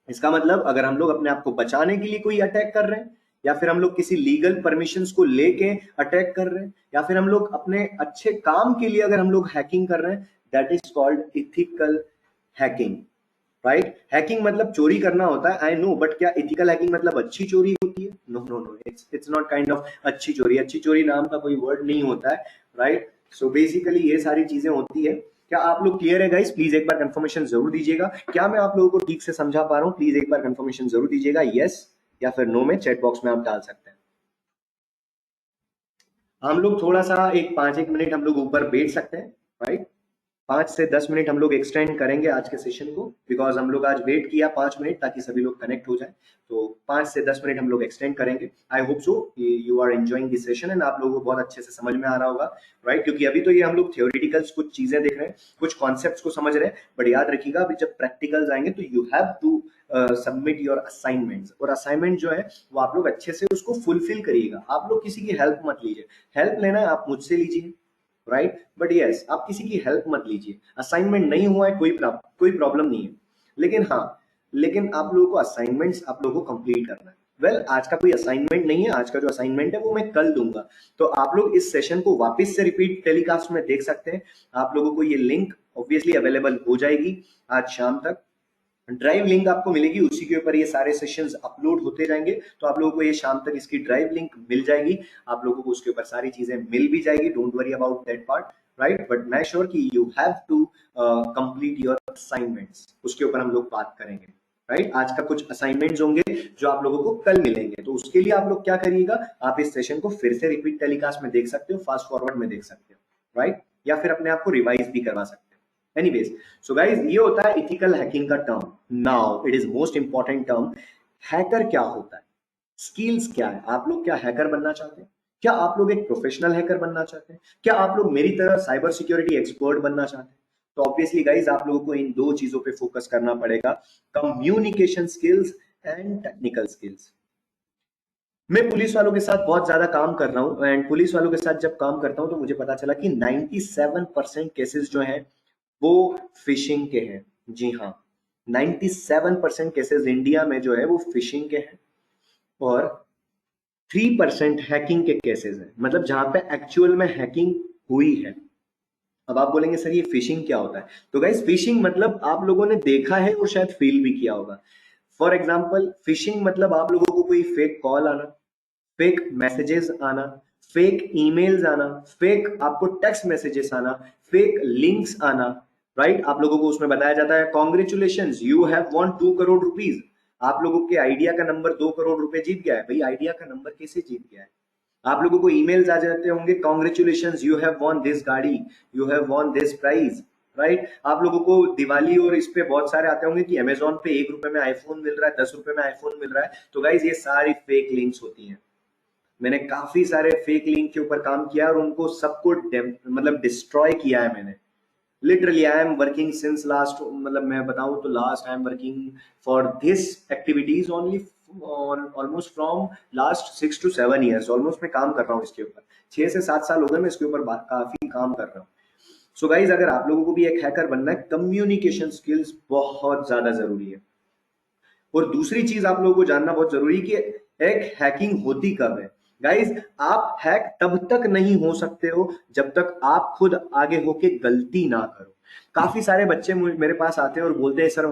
इसका मतलब अगर हम लोग अपने आप को बचाने के लिए कोई अटैक कर रहे हैं, या फिर हम लोग किसी लीगल परमिशंस को लेके अटैक कर रहे हैं, या फिर हम लोग अपने अच्छे काम के लिए अगर हम लोग हैकिंग कर रहे हैं, that is called ethical hacking, right? Hacking मतलब चोरी करना होता है, आई नो, बट क्या इथिकल हैकिंग मतलब अच्छी चोरी होती है? No no no, it's not kind of अच्छी चोरी। अच्छी चोरी नाम का कोई वर्ड नहीं होता है, राइट? सो बेसिकली ये सारी चीजें होती है। क्या आप लोग क्लियर है गाइस? प्लीज एक बार कंफर्मेशन जरूर दीजिएगा। क्या मैं आप लोगों को ठीक से समझा पा रहा हूँ? प्लीज एक बार कंफर्मेशन जरूर दीजिएगा, यस या फिर नो में चैट बॉक्स में आप डाल सकते हैं। हम लोग थोड़ा सा एक 5-1 मिनट हम लोग ऊपर बैठ सकते हैं, राइट? 5 से 10 मिनट हम लोग एक्सटेंड करेंगे आज के सेशन को, बिकॉज हम लोग आज वेट किया 5 मिनट ताकि सभी लोग कनेक्ट हो जाए। तो 5 से 10 मिनट हम लोग एक्सटेंड करेंगे। I hope so you are enjoying this session and आप लोगों को बहुत अच्छे से समझ में आ रहा होगा, राइट? क्योंकि अभी तो ये हम लोग थियोरिटिकल्स कुछ चीजें देख रहे हैं, कुछ कॉन्सेप्ट्स को समझ रहे हैं, बट याद रखिएगा अभी जब प्रैक्टिकल्स आएंगे तो you have to submit your assignments, और असाइनमेंट जो है वो आप लोग अच्छे से उसको फुलफिल करिएगा। आप लोग किसी की हेल्प मत लीजिए, हेल्प लेना है आप मुझसे लीजिए, राइट? बट यस, आप किसी की हेल्प मत लीजिए। असाइनमेंट नहीं हुआ है कोई प्रॉब्लम नहीं है, लेकिन हाँ, लेकिन आप लोगों को असाइनमेंट्स आप लोगों को कंप्लीट करना है। वेल, आज का कोई असाइनमेंट नहीं है, आज का जो असाइनमेंट है वो मैं कल दूंगा। तो आप लोग इस सेशन को वापस से रिपीट टेलीकास्ट में देख सकते हैं। आप लोगों को ये लिंक ऑब्वियसली अवेलेबल हो जाएगी आज शाम तक। ड्राइव लिंक आपको मिलेगी, उसी के ऊपर ये सारे सेशंस अपलोड होते जाएंगे। तो आप लोगों को ये शाम तक इसकी ड्राइव लिंक मिल जाएगी, आप लोगों को उसके ऊपर सारी चीजें मिल भी जाएगी। Don't worry about that part, right? But मैं श्योर कि you have to complete your assignments, उसके ऊपर हम लोग बात करेंगे, राइट? आज का कुछ असाइनमेंट्स होंगे जो आप लोगों को कल मिलेंगे, तो उसके लिए आप लोग क्या करिएगा, आप इस सेशन को फिर से रिपीट टेलीकास्ट में देख सकते हो, फास्ट फॉरवर्ड में देख सकते हो, राइट? या फिर अपने आप को रिवाइज भी करवा सकते हो। एनीवेज, सो गाइज ये होता है इथिकल हैकिंग का term. Now it is most important term, hacker क्या होता है, स्किल्स क्या है? आप लोग क्या हैकर बनना चाहते हैं? क्या आप लोग एक प्रोफेशनल हैकर बनना चाहते हैं? क्या आप लोग मेरी तरह साइबर सिक्योरिटी एक्सपर्ट बनना चाहते हैं? तो ऑब्वियसली गाइज आप लोगों को इन दो चीजों पे फोकस करना पड़ेगा, communication skills and technical skills. मैं पुलिस वालों के साथ बहुत ज्यादा काम कर रहा हूं, एंड पुलिस वालों के साथ जब काम करता हूं तो मुझे पता चला कि 97% केसेस जो हैं वो फिशिंग के हैं। जी हाँ, 97% केसेस इंडिया में जो है वो फिशिंग के हैं, और 3% हैकिंग के केसेस हैं, मतलब जहां पे एक्चुअल में हैकिंग हुई है। अब आप बोलेंगे सर ये फिशिंग क्या होता है? तो गाइस फिशिंग मतलब आप लोगों ने देखा है और शायद फील भी किया होगा। फॉर एग्जाम्पल फिशिंग मतलब आप लोगों को कोई फेक कॉल आना, फेक मैसेजेस आना, फेक ईमेल्स आना, फेक आपको टेक्स्ट मैसेजेस आना, फेक लिंक्स आना, राइट? आप लोगों को उसमें बताया जाता है congratulation you have von 2 crore rupees, आप लोगों के आइडिया का नंबर 2 करोड़ रुपए जीत गया है। भाई आइडिया का नंबर कैसे जीत गया है? आप लोगों को ईमेल्स आ जाते होंगे congratulation you have won this गाड़ी, you have won this prize, right? आप लोगों को दिवाली और इस पे बहुत सारे आते होंगे कि अमेजोन पे 1 रुपए में आईफोन मिल रहा है, 10 रुपए में आईफोन मिल रहा है। तो गाइज ये सारी फेक लिंक्स होती हैं। मैंने काफी सारे फेक लिंक के ऊपर काम किया और उनको सबको मतलब डिस्ट्रॉय किया है मैंने। Literally I am working since last, मतलब मैं बताऊं तो last I am working for this activities only almost from last 6 to 7 years। Almost मैं काम कर रहा हूँ इसके ऊपर, 6 से 7 साल हो गए मैं इसके ऊपर काफी काम कर रहा हूँ। सो गाइज अगर आप लोगों को भी एक हैकर बनना है, कम्युनिकेशन स्किल्स बहुत ज्यादा जरूरी है। और दूसरी चीज आप लोगों को जानना बहुत जरूरी है कि एक हैकिंग होती कब है। गाइज आप हैक तब तक नहीं हो सकते हो जब तक आप खुद आगे होके गलती ना करो। काफी सारे बच्चे मेरे पास आते हैं और बोलते हैं सर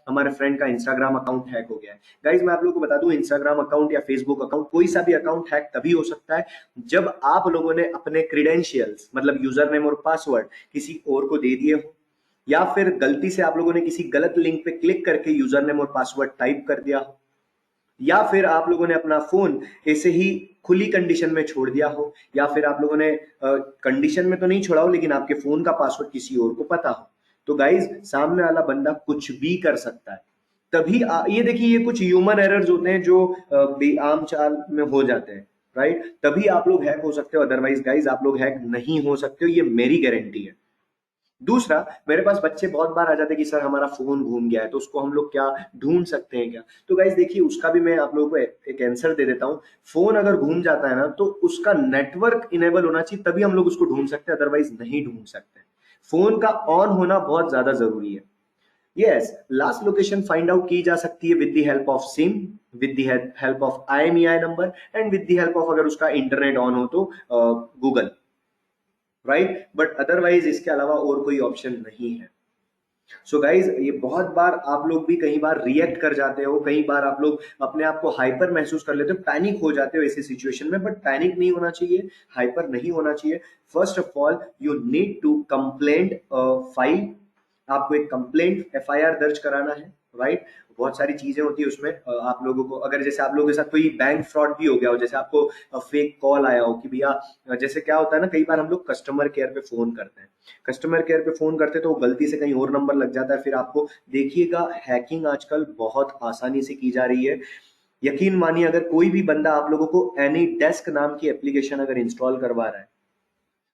हमारे फ्रेंड का इंस्टाग्राम अकाउंट हैक हो गया है। गाइज मैं आप लोगों को बता दूं, इंस्टाग्राम अकाउंट या फेसबुक अकाउंट, कोई सा भी अकाउंट हैक तभी हो सकता है जब आप लोगों ने अपने क्रीडेंशियल्स मतलब यूजर नेम और पासवर्ड किसी और को दे दिए हो, या फिर गलती से आप लोगों ने किसी गलत लिंक पे क्लिक करके यूजर नेम और पासवर्ड टाइप कर दिया हो, या फिर आप लोगों ने अपना फोन ऐसे ही खुली कंडीशन में छोड़ दिया हो, या फिर आप लोगों ने कंडीशन में तो नहीं छोड़ा हो लेकिन आपके फोन का पासवर्ड किसी और को पता हो। तो गाइज सामने वाला बंदा कुछ भी कर सकता है। तभी ये देखिए, ये कुछ ह्यूमन एरर्स होते हैं जो आम चाल में हो जाते हैं, राइट? तभी आप लोग हैक हो सकते हो, अदरवाइज गाइज आप लोग हैक नहीं हो सकते हो, ये मेरी गारंटी है। दूसरा, मेरे पास बच्चे बहुत बार आ जाते हैं कि सर हमारा फोन घूम गया है तो उसको हम लोग क्या ढूंढ सकते हैं क्या? तो गाइज देखिए, उसका भी मैं आप लोगों को एक आंसर दे देता हूँ। फोन अगर घूम जाता है ना तो उसका नेटवर्क इनेबल होना चाहिए, तभी हम लोग उसको ढूंढ सकते हैं, अदरवाइज नहीं ढूंढ सकते। फोन का ऑन होना बहुत ज्यादा जरूरी है। Yes, last location find out की जा सकती है with the help of SIM, with the help of IMEI number, and with the help of अगर उसका इंटरनेट ऑन हो तो गूगल, राइट? बट अदरवाइज इसके अलावा और कोई ऑप्शन नहीं है। सो गाइज ये बहुत बार आप लोग भी कई बार रिएक्ट कर जाते हो, कई बार आप लोग अपने आप को हाइपर महसूस कर लेते हो, पैनिक हो जाते हो ऐसी सिचुएशन में, बट पैनिक नहीं होना चाहिए, हाइपर नहीं होना चाहिए। First of all you need to complaint file, आपको एक कंप्लेंट FIR दर्ज कराना है, राइट? बहुत सारी चीजें होती है उसमें। आप लोगों को अगर जैसे आप लोगों के साथ कोई बैंक फ्रॉड भी हो गया हो, जैसे आपको फेक कॉल आया हो कि भैया, जैसे क्या होता है ना, कई बार हम लोग कस्टमर केयर पे फोन करते हैं, कस्टमर केयर पे फोन करते तो गलती से कहीं और नंबर लग जाता है, फिर आपको देखिएगा हैकिंग आजकल बहुत आसानी से की जा रही है। यकीन मानिए, अगर कोई भी बंदा आप लोगों को एनी डेस्क नाम की एप्लीकेशन अगर इंस्टॉल करवा रहा है,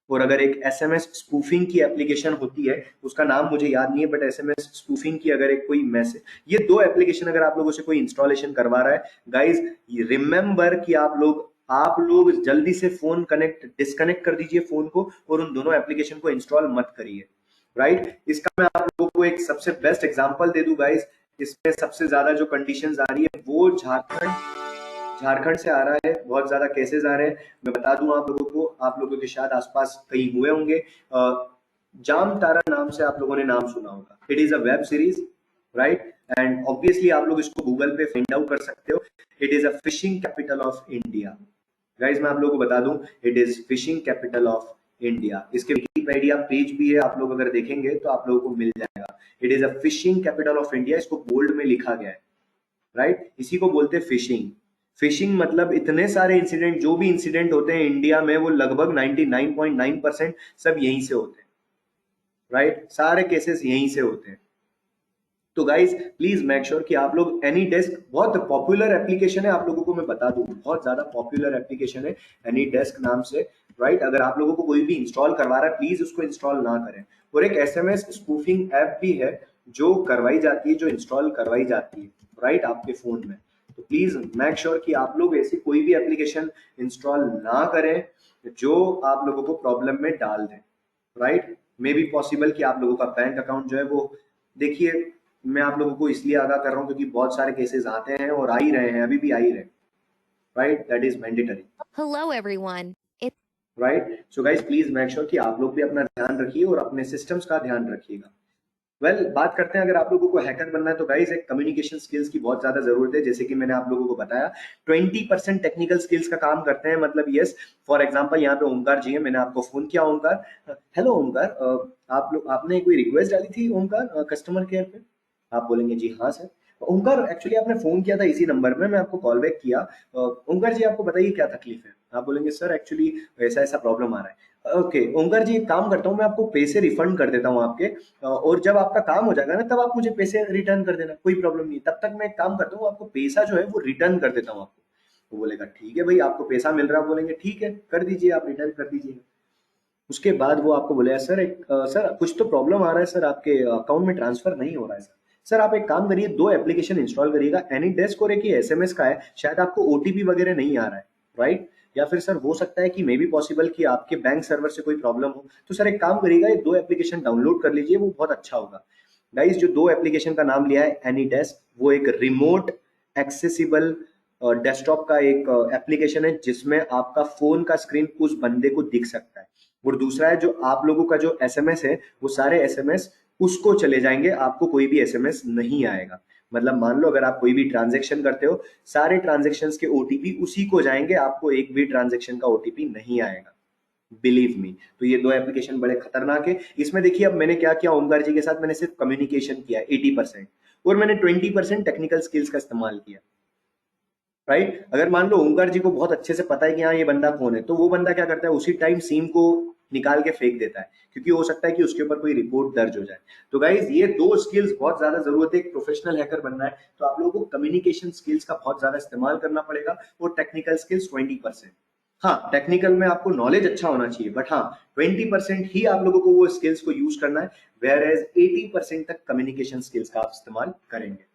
और अगर एक SMS स्पूफिंग की एप्लीकेशन होती है, उसका नाम मुझे याद नहीं है, बट SMS स्पूफिंग की अगर एक कोई मैसेज, ये दो एप्लीकेशन अगर आप लोगों से कोई इंस्टॉलेशन करवा रहा है, गाइज रिमेंबर कि आप लोग जल्दी से फोन डिस्कनेक्ट कर दीजिए फोन को, और उन दोनों एप्लीकेशन को इंस्टॉल मत करिए, राइट? इसका मैं आप लोगों को एक सबसे बेस्ट एग्जांपल दे दूं गाइज। इसमें सबसे ज्यादा जो कंडीशंस आ रही है वो झारखंड से आ रहा है, बहुत ज्यादा केसेस आ रहे हैं। मैं बता दूं आप लोगों को, आप लोगों के शायद आसपास कहीं हुए होंगे। जाम तारा नाम से आप लोगों ने नाम सुना होगा। It is a web series, right? And obviously आप लोग इसको गूगल पे फाइंड आउट कर सकते हो। It is a fishing capital of India. Guys मैं आप लोगों को बता दूं, it is fishing capital of India. इसके विकिपीडिया पेज भी है, आप लोग अगर देखेंगे तो आप लोगों को मिल जाएगा। It is a fishing capital of India, इसको बोल्ड में लिखा गया है, राइट? इसी को बोलते हैं फिशिंग। फिशिंग मतलब इतने सारे इंसिडेंट, जो भी इंसिडेंट होते हैं इंडिया में, वो लगभग 99.9% सब यहीं से होते हैं, राइट? सारे केसेस यहीं से होते हैं। तो गाइज प्लीज मेक श्योर कि आप लोग एनी डेस्क, बहुत पॉपुलर एप्लीकेशन है, आप लोगों को मैं बता दूं, बहुत ज्यादा पॉपुलर एप्लीकेशन है एनी डेस्क नाम से, राइट? अगर आप लोगों को कोई भी इंस्टॉल करवा रहा है, प्लीज उसको इंस्टॉल ना करें। और एक SMS स्पूफिंग ऐप भी है जो करवाई जाती है, जो इंस्टॉल करवाई जाती है, राइट, आपके फोन में। तो प्लीज मेक श्योर कि आप लोग ऐसी कोई भी एप्लीकेशन इंस्टॉल ना करें जो आप लोगों को प्रॉब्लम में डाल दें, राइट? मे बी पॉसिबल कि आप लोगों का बैंक अकाउंट जो है वो, देखिए मैं आप लोगों को इसलिए आगाह कर रहा हूं क्योंकि बहुत सारे केसेस आते हैं और आ ही रहे हैं, अभी भी आ ही रहे हैं, right? That is mandatory.
Hello, everyone. It's
right? So guys please make sure कि आप लोग भी अपना ध्यान रखिए और अपने सिस्टम्स का ध्यान रखिएगा। वेल बात करते हैं, अगर आप लोगों को हैकर बनना है तो गाइस एक कम्युनिकेशन स्किल्स की बहुत ज्यादा जरूरत है। जैसे कि मैंने आप लोगों को बताया 20% टेक्निकल स्किल्स का काम करते हैं। मतलब यस, फॉर एग्जांपल यहाँ पे ओमकार जी है, मैंने आपको फोन किया ओमकार, हेलो ओमकार, आप लोग आपने कोई रिक्वेस्ट डाली थी ओमकार कस्टमर केयर पे, आप बोलेंगे जी हाँ सर। ओमकार एक्चुअली आपने फोन किया था इसी नंबर पे, मैं आपको कॉल बैक किया। ओमकार जी आपको बताइए क्या तकलीफ है। आप बोलेंगे सर एक्चुअली ऐसा ऐसा प्रॉब्लम आ रहा है। ओके ओमकार जी, एक काम करता हूँ, मैं आपको पैसे रिफंड कर देता हूँ आपके, और जब आपका काम हो जाएगा ना तब आप मुझे पैसे रिटर्न कर देना, कोई प्रॉब्लम नहीं। तब तक मैं एक काम करता हूँ, आपको पैसा जो है वो रिटर्न कर देता हूँ आपको। वो बोलेगा ठीक है भाई, आपको पैसा मिल रहा है, बोलेंगे ठीक है कर दीजिए, आप रिटर्न कर दीजिए। उसके बाद वो आपको बोलेगा सर सर कुछ तो प्रॉब्लम आ रहा है सर, आपके अकाउंट में ट्रांसफर नहीं हो रहा है सर। सर आप एक काम करिए, दो एप्लीकेशन इंस्टॉल करिएगा, एनी डेस्क और एक एसएमएस का है, शायद आपको ओटीपी वगैरह नहीं आ रहा है, राइट। या फिर सर हो सकता है कि मे बी पॉसिबल कि आपके बैंक सर्वर से कोई प्रॉब्लम हो, तो सर एक काम करिएगा, ये दो एप्लीकेशन डाउनलोड कर लीजिए, वो बहुत अच्छा होगा। गाइस जो दो एप्लीकेशन का नाम लिया है एनी डेस्क, वो एक रिमोट एक्सेसिबल डेस्कटॉप का एक एप्लीकेशन है जिसमें आपका फोन का स्क्रीन उस बंदे को दिख सकता है। और दूसरा है जो आप लोगों का जो एसएमएस है, वो सारे एसएमएस उसको चले जाएंगे, आपको कोई भी एसएमएस नहीं आएगा। मतलब मान लो अगर आप कोई भी ट्रांजेक्शन करते हो, सारे ट्रांजेक्शन के ओटीपी उसी को जाएंगे, आपको एक भी ट्रांजेक्शन का ओटीपी नहीं आएगा, बिलीव मी। तो ये दो एप्लीकेशन बड़े खतरनाक है। इसमें देखिए अब मैंने क्या किया ओमकार जी के साथ, मैंने सिर्फ कम्युनिकेशन किया 80%, और मैंने 20% टेक्निकल स्किल्स का इस्तेमाल किया, राइट। अगर मान लो ओमकार जी को बहुत अच्छे से पता है कि हाँ ये बंदा कौन है, तो वो बंदा क्या करता है, उसी टाइम सीम को निकाल के फेंक देता है, क्योंकि हो सकता है कि उसके ऊपर कोई रिपोर्ट दर्ज हो जाए। तो गाइज ये दो स्किल्स बहुत ज्यादा जरूरत है, एक प्रोफेशनल हैकर बनना है तो आप लोगों को कम्युनिकेशन स्किल्स का बहुत ज्यादा इस्तेमाल करना पड़ेगा, और टेक्निकल स्किल्स 20%। हाँ टेक्निकल में आपको नॉलेज अच्छा होना चाहिए, बट हाँ 20% ही आप लोगों को वो स्किल्स को यूज करना है, वेयर एज 80% तक कम्युनिकेशन स्किल्स का आप इस्तेमाल करेंगे।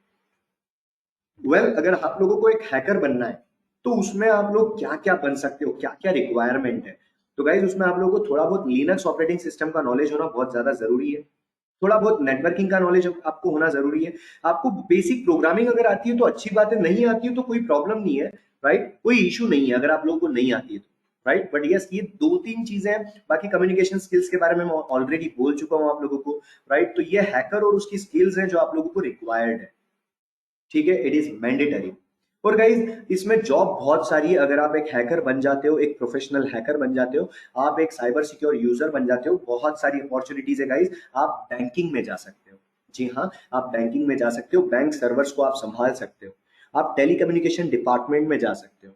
अगर आप लोगों को एक हैकर बनना है तो उसमें आप लोग क्या क्या बन सकते हो, क्या क्या रिक्वायरमेंट है। तो गाइज उसमें आप लोगों को थोड़ा बहुत लिनक्स ऑपरेटिंग सिस्टम का नॉलेज होना बहुत ज्यादा जरूरी है, थोड़ा बहुत नेटवर्किंग का नॉलेज आपको होना जरूरी है। आपको बेसिक प्रोग्रामिंग अगर आती है तो अच्छी बात है, नहीं आती है तो कोई प्रॉब्लम नहीं है, राइट, कोई इशू नहीं है अगर आप लोगों को नहीं आती है तो, राइट। बट यस ये दो तीन चीजें हैं, बाकी कम्युनिकेशन स्किल्स के बारे में मैं ऑलरेडी बोल चुका हूं आप लोगों को, राइट। तो ये हैकर और उसकी स्किल्स हैं जो आप लोगों को रिक्वायर्ड है, ठीक है, इट इज मैंडेटरी। और गाइज इसमें जॉब बहुत सारी है, अगर आप एक हैकर बन जाते हो, एक प्रोफेशनल हैकर बन जाते हो, आप एक साइबर सिक्योर यूजर बन जाते हो, बहुत सारी अपॉर्चुनिटीज है गाइज। आप बैंकिंग में जा सकते हो, जी हाँ, आप बैंकिंग में जा सकते हो, बैंक सर्वर्स को आप संभाल सकते हो, आप टेलीकम्युनिकेशन डिपार्टमेंट में जा सकते हो,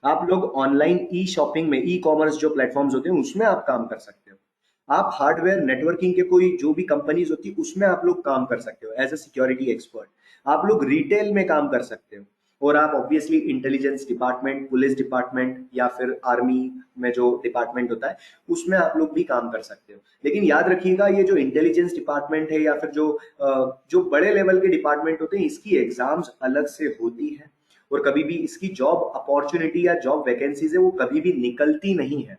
आप लोग ऑनलाइन ई शॉपिंग में, ई कॉमर्स जो प्लेटफॉर्म्स होते हैं उसमें आप काम कर सकते हो, आप हार्डवेयर नेटवर्किंग के कोई जो भी कंपनीज होती है उसमें आप लोग काम कर सकते हो एज अ सिक्योरिटी एक्सपर्ट, आप लोग रिटेल में काम कर सकते हो, और आप obviously intelligence department, police department या फिर आर्मी में जो डिपार्टमेंट होता है उसमें आप लोग भी काम कर सकते हो। लेकिन याद रखिएगा ये जो इंटेलिजेंस डिपार्टमेंट है या फिर जो बड़े लेवल के डिपार्टमेंट होते हैं, इसकी एग्जाम्स अलग से होती है, और कभी भी इसकी जॉब अपॉर्चुनिटी या जॉब वैकेंसीज है वो कभी भी निकलती नहीं है।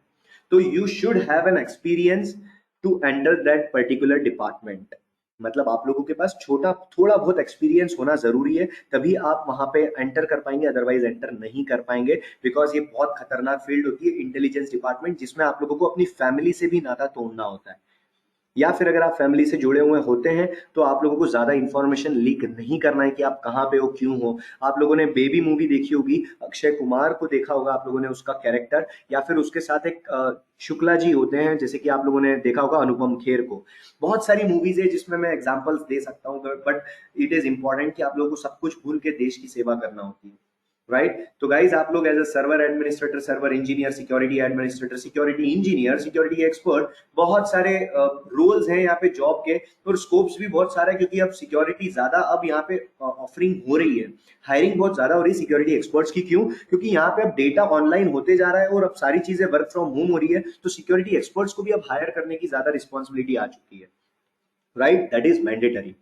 तो you should have an experience to enter that particular department. मतलब आप लोगों के पास छोटा थोड़ा बहुत एक्सपीरियंस होना जरूरी है, तभी आप वहां पे एंटर कर पाएंगे, अदरवाइज एंटर नहीं कर पाएंगे, बिकॉज ये बहुत खतरनाक फील्ड होती है इंटेलिजेंस डिपार्टमेंट, जिसमें आप लोगों को अपनी फैमिली से भी नाता तोड़ना होता है। या फिर अगर आप फैमिली से जुड़े हुए होते हैं तो आप लोगों को ज्यादा इंफॉर्मेशन लीक नहीं करना है कि आप कहाँ पे हो, क्यों हो। आप लोगों ने बेबी मूवी देखी होगी, अक्षय कुमार को देखा होगा आप लोगों ने उसका कैरेक्टर, या फिर उसके साथ एक शुक्ला जी होते हैं, जैसे कि आप लोगों ने देखा होगा अनुपम खेर को। बहुत सारी मूवीज है जिसमें मैं एग्जांपल्स दे सकता हूँ, बट इट इज इंपॉर्टेंट कि आप लोगों को सब कुछ भूल के देश की सेवा करना होती है, राइट। तो गाइज आप लोग as a server administrator, server engineer, security administrator, security engineer, security expert, बहुत सारे रोल्स हैं यहाँ पे जॉब के, और स्कोप्स भी बहुत सारा है, क्योंकि अब सिक्योरिटी ज्यादा अब यहाँ पे ऑफरिंग हो रही है, हायरिंग बहुत ज्यादा हो रही है सिक्योरिटी एक्सपर्ट्स की। क्यों? क्योंकि यहाँ पे अब डेटा ऑनलाइन होते जा रहा है और अब सारी चीजें वर्क फ्रॉम होम हो रही है, तो सिक्योरिटी एक्सपर्ट्स को भी अब हायर करने की ज्यादा रिस्पॉन्सिबिलिटी आ चुकी है, right, that is mandatory.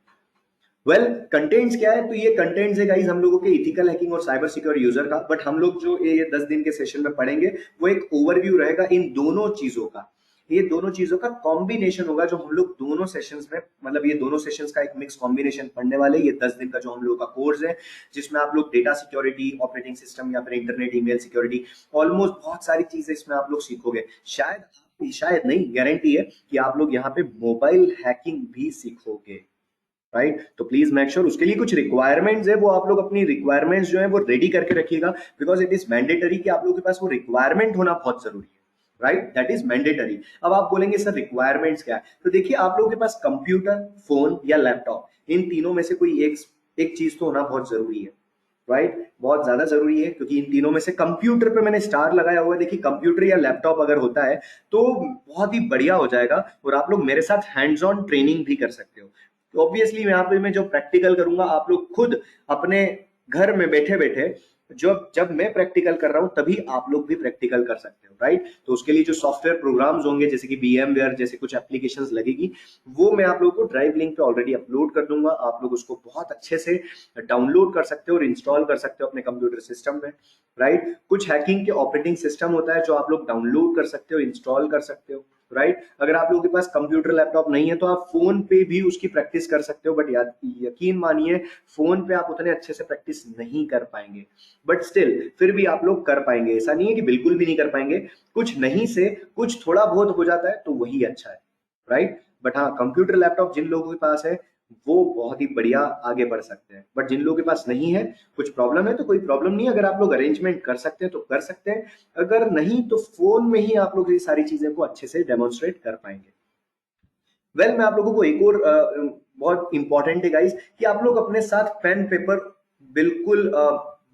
Contents क्या है, तो ये कंटेंट्स है गाइस हम लोगों के इथिकल हैकिंग और साइबर सिक्योर यूजर का, बट हम लोग जो ये 10 दिन के सेशन में पढ़ेंगे वो एक ओवरव्यू रहेगा इन दोनों चीजों का, ये दोनों चीजों का कॉम्बिनेशन होगा जो हम लोग दोनों सेशंस में, मतलब ये दोनों सेशंस का एक मिक्स कॉम्बिनेशन पढ़ने वाले, ये 10 दिन का जो हम लोगों का कोर्स है, जिसमें आप लोग डेटा सिक्योरिटी, ऑपरेटिंग सिस्टम या फिर इंटरनेट ईमेल सिक्योरिटी, ऑलमोस्ट बहुत सारी चीजें इसमें आप लोग सीखोगे। शायद नहीं, गारंटी है कि आप लोग यहाँ पे मोबाइल हैकिंग भी सीखोगे, राइट। तो प्लीज मेक श्योर, उसके लिए कुछ रिक्वायरमेंट्स है, वो आप लोग अपनी रिक्वायरमेंट्स जो है वो रेडी करके रखिएगा, बिकॉज इट इज मैंडेटरी कि आप लोगों के पास वो रिक्वायरमेंट होना बहुत जरूरी है, राइट, दैट इज मैंडेटरी। अब आप बोलेंगे सर रिक्वायरमेंट्स क्या है, तो देखिए आप लोगों के पास कंप्यूटर, फोन या लैपटॉप, इन तीनों में से कोई एक चीज तो होना बहुत जरूरी है, राइट, बहुत ज्यादा जरूरी है, क्योंकि इन तीनों में से कंप्यूटर पे मैंने स्टार लगाया हुआ है। देखिए कंप्यूटर या लैपटॉप अगर होता है तो बहुत ही बढ़िया हो जाएगा, और आप लोग मेरे साथ हैंड्स ऑन ट्रेनिंग भी कर सकते हो। तो ऑब्वियसली यहाँ पे मैं जो प्रैक्टिकल करूंगा आप लोग खुद अपने घर में बैठे बैठे, जब मैं प्रैक्टिकल कर रहा हूं तभी आप लोग भी प्रैक्टिकल कर सकते हो, राइट। तो उसके लिए जो सॉफ्टवेयर प्रोग्राम्स होंगे जैसे कि VMware जैसे कुछ एप्लीकेशंस लगेगी, वो मैं आप लोगों को ड्राइव लिंक पे ऑलरेडी अपलोड कर दूंगा, आप लोग उसको बहुत अच्छे से डाउनलोड कर सकते हो और इंस्टॉल कर सकते हो अपने कंप्यूटर सिस्टम में, राइट। कुछ हैकिंग के ऑपरेटिंग सिस्टम होता है जो आप लोग डाउनलोड कर सकते हो, इंस्टॉल कर सकते हो, राइट। अगर आप लोगों के पास कंप्यूटर लैपटॉप नहीं है तो आप फोन पे भी उसकी प्रैक्टिस कर सकते हो, बट यकीन मानिए फोन पे आप उतने अच्छे से प्रैक्टिस नहीं कर पाएंगे, बट स्टिल फिर भी आप लोग कर पाएंगे, ऐसा नहीं है कि बिल्कुल भी नहीं कर पाएंगे। कुछ नहीं से कुछ थोड़ा बहुत हो जाता है तो वही अच्छा है, राइट। बट हाँ, कंप्यूटर लैपटॉप जिन लोगों के पास है वो बहुत ही बढ़िया आगे बढ़ सकते हैं, बट जिन लोगों के पास नहीं है, कुछ प्रॉब्लम है तो कोई प्रॉब्लम नहीं है, अगर आप लोग अरेंजमेंट कर सकते हैं तो कर सकते हैं, अगर नहीं तो फोन में ही आप लोग ये सारी चीजें को अच्छे से डेमोन्स्ट्रेट कर पाएंगे। मैं आप लोगों को एक और बहुत इंपॉर्टेंट है गाइस कि आप लोग अपने साथ पेन पेपर बिल्कुल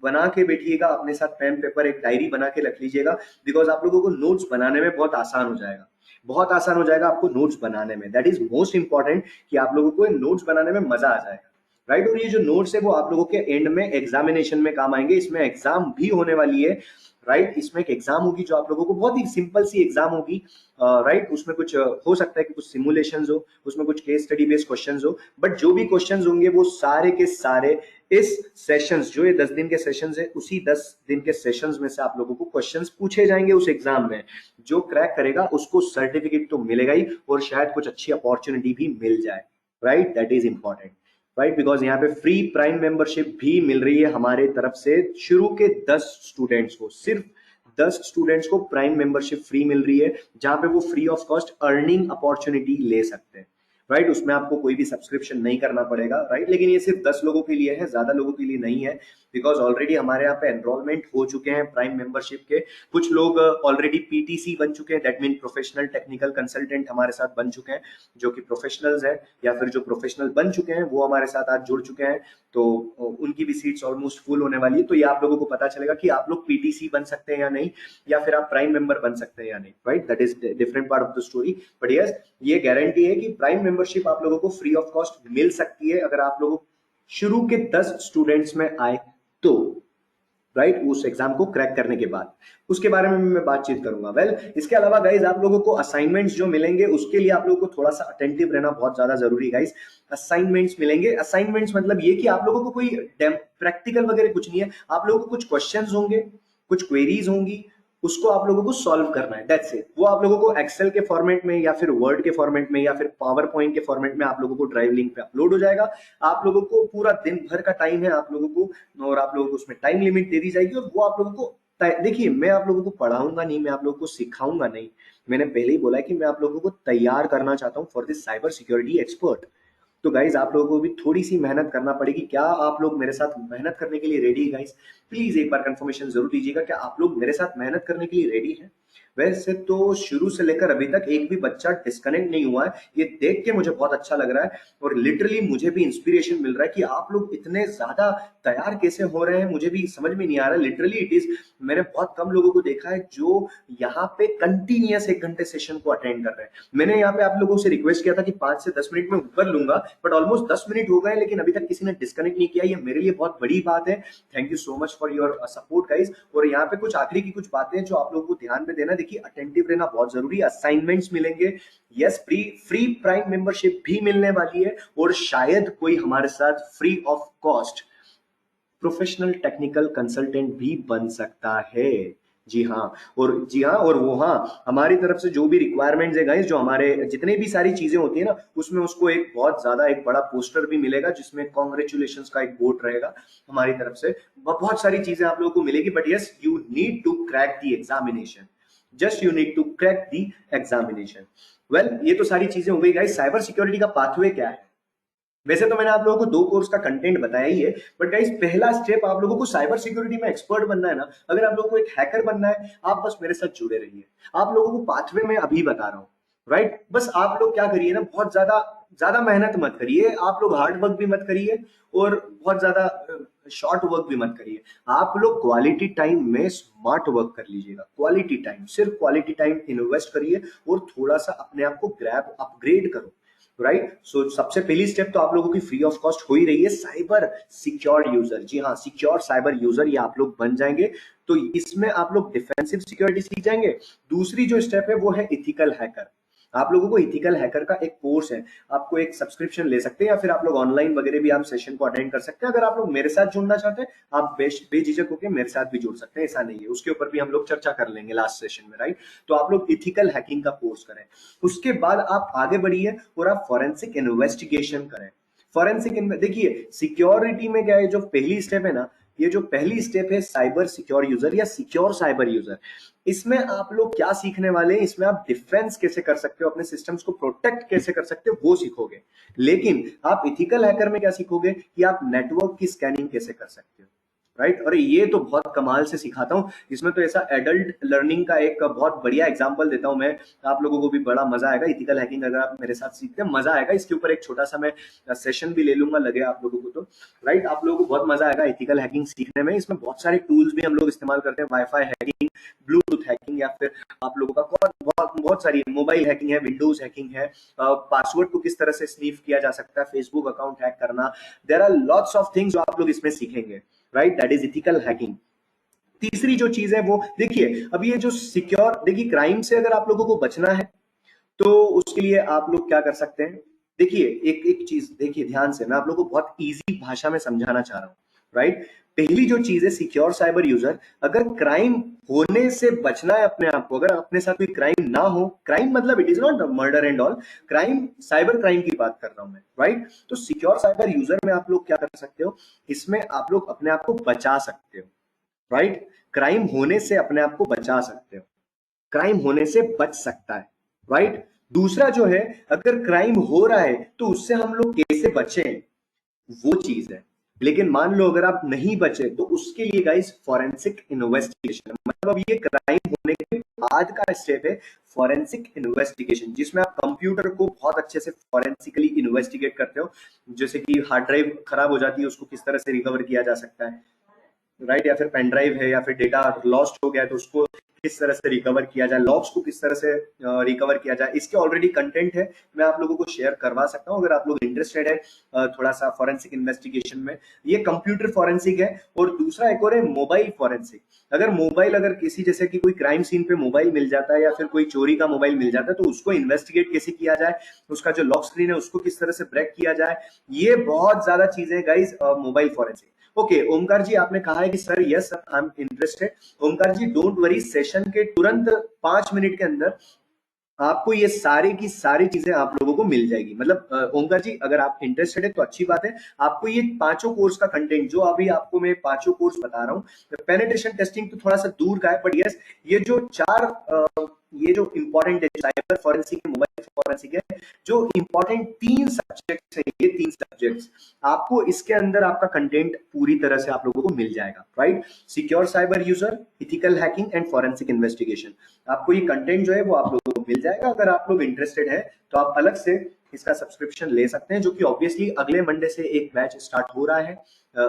बना के बैठिएगा, अपने साथ पेन पेपर एक डायरी बना के रख लीजिएगा, बिकॉज आप लोगों को नोट्स बनाने में बहुत आसान हो जाएगा, बहुत आसान हो जाएगा आपको नोट्स बनाने में। दैट इज मोस्ट इंपॉर्टेंट कि आप लोगों को नोट्स बनाने में मजा आ जाएगा, राइट। और ये जो नोट्स है वो आप लोगों के एंड में एग्जामिनेशन में काम आएंगे, इसमें एग्जाम भी होने वाली है, राइट। इसमें एक एग्जाम होगी जो आप लोगों को बहुत ही सिंपल सी एग्जाम होगी, राइट। उसमें कुछ हो सकता है कि कुछ सिमुलेशंस हो, उसमें कुछ केस स्टडी बेस्ड क्वेश्चंस हो, बट जो भी क्वेश्चंस होंगे वो सारे के सारे इस सेशंस, जो ये 10 दिन के सेशंस है, उसी 10 दिन के सेशंस में से आप लोगों को क्वेश्चंस पूछे जाएंगे उस एग्जाम में। जो क्रैक करेगा उसको सर्टिफिकेट तो मिलेगा ही, और शायद कुछ अच्छी अपॉर्चुनिटी भी मिल जाए, right, that is important, right. Because यहाँ पे फ्री प्राइम मेंबरशिप भी मिल रही है हमारे तरफ से, शुरू के 10 स्टूडेंट्स को, सिर्फ 10 स्टूडेंट्स को प्राइम मेंबरशिप फ्री मिल रही है, जहां पे वो free of cost earning opportunity ले सकते हैं, राइट। उसमें आपको कोई भी सब्सक्रिप्शन नहीं करना पड़ेगा, राइट। लेकिन ये सिर्फ 10 लोगों के लिए है, ज्यादा लोगों के लिए नहीं है, बिकॉज ऑलरेडी हमारे यहाँ पे एनरोलमेंट हो चुके हैं प्राइम मेंबरशिप के, कुछ लोग ऑलरेडी PTC बन चुके हैं, that mean professional technical consultant हमारे साथ बन चुके हैं, जो कि प्रोफेशनल्स हैं, या फिर जो प्रोफेशनल बन चुके हैं वो हमारे साथ आज जुड़ चुके हैं, तो उनकी भी सीट्स ऑलमोस्ट फुल होने वाली है। तो ये आप लोगों को पता चलेगा कि आप लोग PTC बन सकते हैं या नहीं, या फिर आप प्राइम मेंबर बन सकते हैं या नहीं, right. That is different part of the story, but yes, ये गारंटी है कि प्राइम मेंबरशिप आप लोगों को फ्री ऑफ कॉस्ट मिल सकती है अगर आप लोग शुरू के 10 स्टूडेंट्स में आए तो, राइट, उस एग्जाम को क्रैक करने के बाद। उसके बारे में मैं बातचीत करूंगा। इसके अलावा गाइज आप लोगों को असाइनमेंट्स जो मिलेंगे उसके लिए आप लोगों को थोड़ा सा अटेंटिव रहना बहुत ज्यादा जरूरी है गाइज। असाइनमेंट्स मिलेंगे, असाइनमेंट्स मतलब ये कि आप लोगों को कोई प्रैक्टिकल वगैरह कुछ नहीं है, आप लोगों को कुछ क्वेश्चंस होंगे, कुछ क्वेरीज होंगी, उसको आप लोगों को सॉल्व करना है, दैट्स इट। वो आप लोगों को एक्सेल के फॉर्मेट में या फिर वर्ड के फॉर्मेट में या फिर पावर पॉइंट के फॉर्मेट में आप लोगों को ड्राइव लिंक पे अपलोड हो जाएगा। आप लोगों को पूरा दिन भर का टाइम है आप लोगों को, और आप लोगों को उसमें टाइम लिमिट दे दी जाएगी, और वो आप लोगों को देखिए, मैं आप लोगों को पढ़ाऊंगा नहीं, मैं आप लोगों को सिखाऊंगा नहीं, मैंने पहले ही बोला है कि मैं आप लोगों को तैयार करना चाहता हूँ for this cyber security expert. तो गाइज आप लोगों को भी थोड़ी सी मेहनत करना पड़ेगी। क्या आप लोग मेरे साथ मेहनत करने के लिए रेडी है गाइज? प्लीज एक बार कंफर्मेशन जरूर दीजिएगा, क्या आप लोग मेरे साथ मेहनत करने के लिए रेडी हैं? वैसे तो शुरू से लेकर अभी तक एक भी बच्चा डिस्कनेक्ट नहीं हुआ है, ये देख के मुझे बहुत अच्छा लग रहा है, और लिटरली मुझे भी इंस्पिरेशन मिल रहा है कि आप लोग इतने ज्यादा तैयार कैसे हो रहे हैं, मुझे भी समझ में नहीं आ रहा है। लिटरली इट इज, मैंने बहुत कम लोगों को देखा है जो यहाँ पे कंटिन्यूअस 1 घंटे सेशन को अटेंड कर रहे हैं। मैंने यहाँ पे आप लोगों से रिक्वेस्ट किया था कि 5 से 10 मिनट में ऊपर लूंगा, बट ऑलमोस्ट 10 मिनट हो गए लेकिन अभी तक किसी ने डिस्कनेक्ट नहीं किया, ये मेरे लिए बहुत बड़ी बात है। Thank you so much for your support guys. और यहाँ पे कुछ आखिरी की कुछ बातें जो आप लोगों को ध्यान में देना, देखिए अटेंटिव रहना बहुत जरूरी है। असाइनमेंट्स मिलेंगे, यस, फ्री प्राइम मेंबरशिप भी मिलने वाली है, और शायद कोई हमारे साथ free of cost professional technical consultant भी बन सकता है। जी हाँ, और वो हाँ, हमारी तरफ से जो भी रिक्वायरमेंट्स है गाइस, जो हमारे जितने भी सारी चीजें होती है ना, उसमें उसको एक बहुत ज्यादा एक बड़ा पोस्टर भी मिलेगा जिसमें कॉन्ग्रेचुलेशंस का एक बोर्ड रहेगा हमारी तरफ से। बहुत सारी चीजें आप लोगों को मिलेगी, but yes, you need to crack the examination, just you need to crack the examination. ये तो सारी चीजें हो गई गाइस। साइबर सिक्योरिटी का पाथवे क्या है? वैसे तो मैंने आप लोगों को 2 कोर्स का कंटेंट बताया ही है, बट गाइस पहला स्टेप आप लोगों को साइबर सिक्योरिटी में एक्सपर्ट बनना है ना, अगर आप लोगों को एक हैकर बनना है, आप बस मेरे साथ जुड़े रहिए। आप लोगों को पाथवे में अभी बता रहा हूँ, राइट? बस आप लोग क्या करिए ना, बहुत ज्यादा ज्यादा मेहनत मत करिए, आप लोग हार्ड वर्क भी मत करिए और बहुत ज्यादा शॉर्ट वर्क भी मत करिए। आप लोग क्वालिटी टाइम में स्मार्ट वर्क कर लीजिएगा। क्वालिटी टाइम, सिर्फ क्वालिटी टाइम इन्वेस्ट करिए और थोड़ा सा अपने आप को ग्रैब अपग्रेड करो, राइट? सो सबसे पहली स्टेप तो आप लोगों की फ्री ऑफ कॉस्ट हो ही रही है, साइबर सिक्योर यूजर। जी हाँ, सिक्योर साइबर यूजर ये आप लोग बन जाएंगे। तो इसमें आप लोग डिफेंसिव सिक्योरिटी सीख जाएंगे। दूसरी जो स्टेप है वो है इथिकल हैकर। आप लोगों को इथिकल हैकर का एक कोर्स है, आपको एक सब्सक्रिप्शन ले सकते हैं या फिर आप लोग ऑनलाइन वगैरह भी आप सेशन को अटेंड कर सकते हैं। अगर आप लोग मेरे साथ जुड़ना चाहते हैं, आप बेझिझक होकर मेरे साथ भी जुड़ सकते हैं, ऐसा नहीं है। उसके ऊपर भी हम लोग चर्चा कर लेंगे लास्ट सेशन में, राइट? तो आप लोग इथिकल हैकिंग का कोर्स करें। उसके बाद आप आगे बढ़िए और आप फॉरेंसिक इन्वेस्टिगेशन करें। फॉरेंसिक देखिए, सिक्योरिटी में क्या है, जो पहली स्टेप है ना, ये जो पहली स्टेप है साइबर सिक्योर यूजर या सिक्योर साइबर यूजर, इसमें आप लोग क्या सीखने वाले हैं, इसमें आप डिफेंस कैसे कर सकते हो, अपने सिस्टम्स को प्रोटेक्ट कैसे कर सकते हो, वो सीखोगे। लेकिन आप इथिकल हैकर में क्या सीखोगे कि आप नेटवर्क की स्कैनिंग कैसे कर सकते हो, राइट? और ये तो बहुत कमाल से सिखाता हूँ। इसमें तो ऐसा एडल्ट लर्निंग का एक बहुत बढ़िया एग्जांपल देता हूँ मैं, आप लोगों को भी बड़ा मजा आएगा। इथिकल हैकिंग अगर आप मेरे साथ सीखते हैं, मजा आएगा। इसके ऊपर एक छोटा सा मैं सेशन भी ले लूंगा, लगे आप लोगों को तो, राइट? आप लोगों को बहुत मजा आएगा इथिकल हैकिंग सीखने में। इसमें बहुत सारे टूल्स भी हम लोग इस्तेमाल करते हैं, वाईफाई हैकिंग, ब्लूटूथ हैकिंग, या फिर आप लोगों का बहुत बहुत बहुत सारी मोबाइल हैकिंग है, विंडोज हैकिंग है, पासवर्ड को किस तरह से स्नीफ किया जा सकता है, फेसबुक अकाउंट हैक करना। There are lots of things जो आप लोग इसमें सीखेंगे, right? That is ethical hacking. तीसरी जो चीज है वो देखिए, अब ये जो सिक्योर, देखिए क्राइम से अगर आप लोगों को बचना है तो उसके लिए आप लोग क्या कर सकते हैं। देखिए एक एक चीज देखिए ध्यान से, मैं आप लोगों को बहुत इजी भाषा में समझाना चाह रहा हूँ, राइट? पहली जो चीज है सिक्योर साइबर यूजर, अगर क्राइम होने से बचना है अपने आप को, अगर अपने साथ कोई क्राइम ना हो, क्राइम मतलब it is not murder and all, crime cyber crime की बात कर रहा हूं मैं, राइट? तो सिक्योर साइबर यूजर में आप लोग क्या कर सकते हो, इसमें आप लोग अपने आप को बचा सकते हो, राइट? क्राइम होने से अपने आप को बचा सकते हो, क्राइम होने से बच सकता है, राइट? दूसरा जो है, अगर क्राइम हो रहा है तो उससे हम लोग कैसे बचें, वो चीज है। लेकिन मान लो अगर आप नहीं बचे, तो उसके लिए गाइस फॉरेंसिक इन्वेस्टिगेशन, मतलब अब ये क्राइम होने के बाद का स्टेप है फॉरेंसिक इन्वेस्टिगेशन, जिसमें आप कंप्यूटर को बहुत अच्छे से फॉरेंसिकली इन्वेस्टिगेट करते हो। जैसे कि हार्ड ड्राइव खराब हो जाती है, उसको किस तरह से रिकवर किया जा सकता है, राइट? या फिर पेन ड्राइव है, या फिर डेटा लॉस्ट हो गया तो उसको किस तरह से रिकवर किया जाए, लॉग्स को किस तरह से रिकवर किया जाए, इसके ऑलरेडी कंटेंट है, मैं आप लोगों को शेयर करवा सकता हूं अगर आप लोग इंटरेस्टेड है थोड़ा सा फॉरेंसिक इन्वेस्टिगेशन में। ये कंप्यूटर फॉरेंसिक है। और दूसरा एक और है मोबाइल फॉरेंसिक। अगर मोबाइल, अगर किसी जैसे कि कोई क्राइम सीन पे मोबाइल मिल जाता है या फिर कोई चोरी का मोबाइल मिल जाता है, तो उसको इन्वेस्टिगेट कैसे किया जाए, उसका जो लॉक स्क्रीन है उसको किस तरह से ब्रेक किया जाए, ये बहुत ज्यादा चीजें guys mobile forensic. Okay, Omkar ji आपने कहा है कि sir yes I am interested. Omkar ji don't worry, session के तुरंत 5 मिनट के अंदर आपको ये सारी की सारी चीजें आप लोगों को मिल जाएगी। मतलब ओमकार जी अगर आप इंटरेस्टेड है तो अच्छी बात है। आपको ये पांचों कोर्स का कंटेंट जो अभी आपको मैं पांचों कोर्स बता रहा हूँ, पेनिट्रेशन टेस्टिंग तो थोड़ा सा दूर का है, बट यस ये जो चार ये जो इंपॉर्टेंट है, साइबर फॉरेंसिक है, मोबाइल फॉरेंसिक है, जो इंपॉर्टेंट 3 सब्जेक्ट्स है, ये 3 सब्जेक्ट्स आपको इसके अंदर आपका कंटेंट पूरी तरह से आप लोगों को मिल जाएगा, right? Secure cyber user, ethical hacking and forensic investigation, आपको ये कंटेंट जो है वो आप लोगों को मिल जाएगा। अगर आप लोग इंटरेस्टेड है तो आप अलग से इसका सब्सक्रिप्शन ले सकते हैं, जो कि ऑब्वियसली अगले मंडे से एक बैच स्टार्ट हो रहा है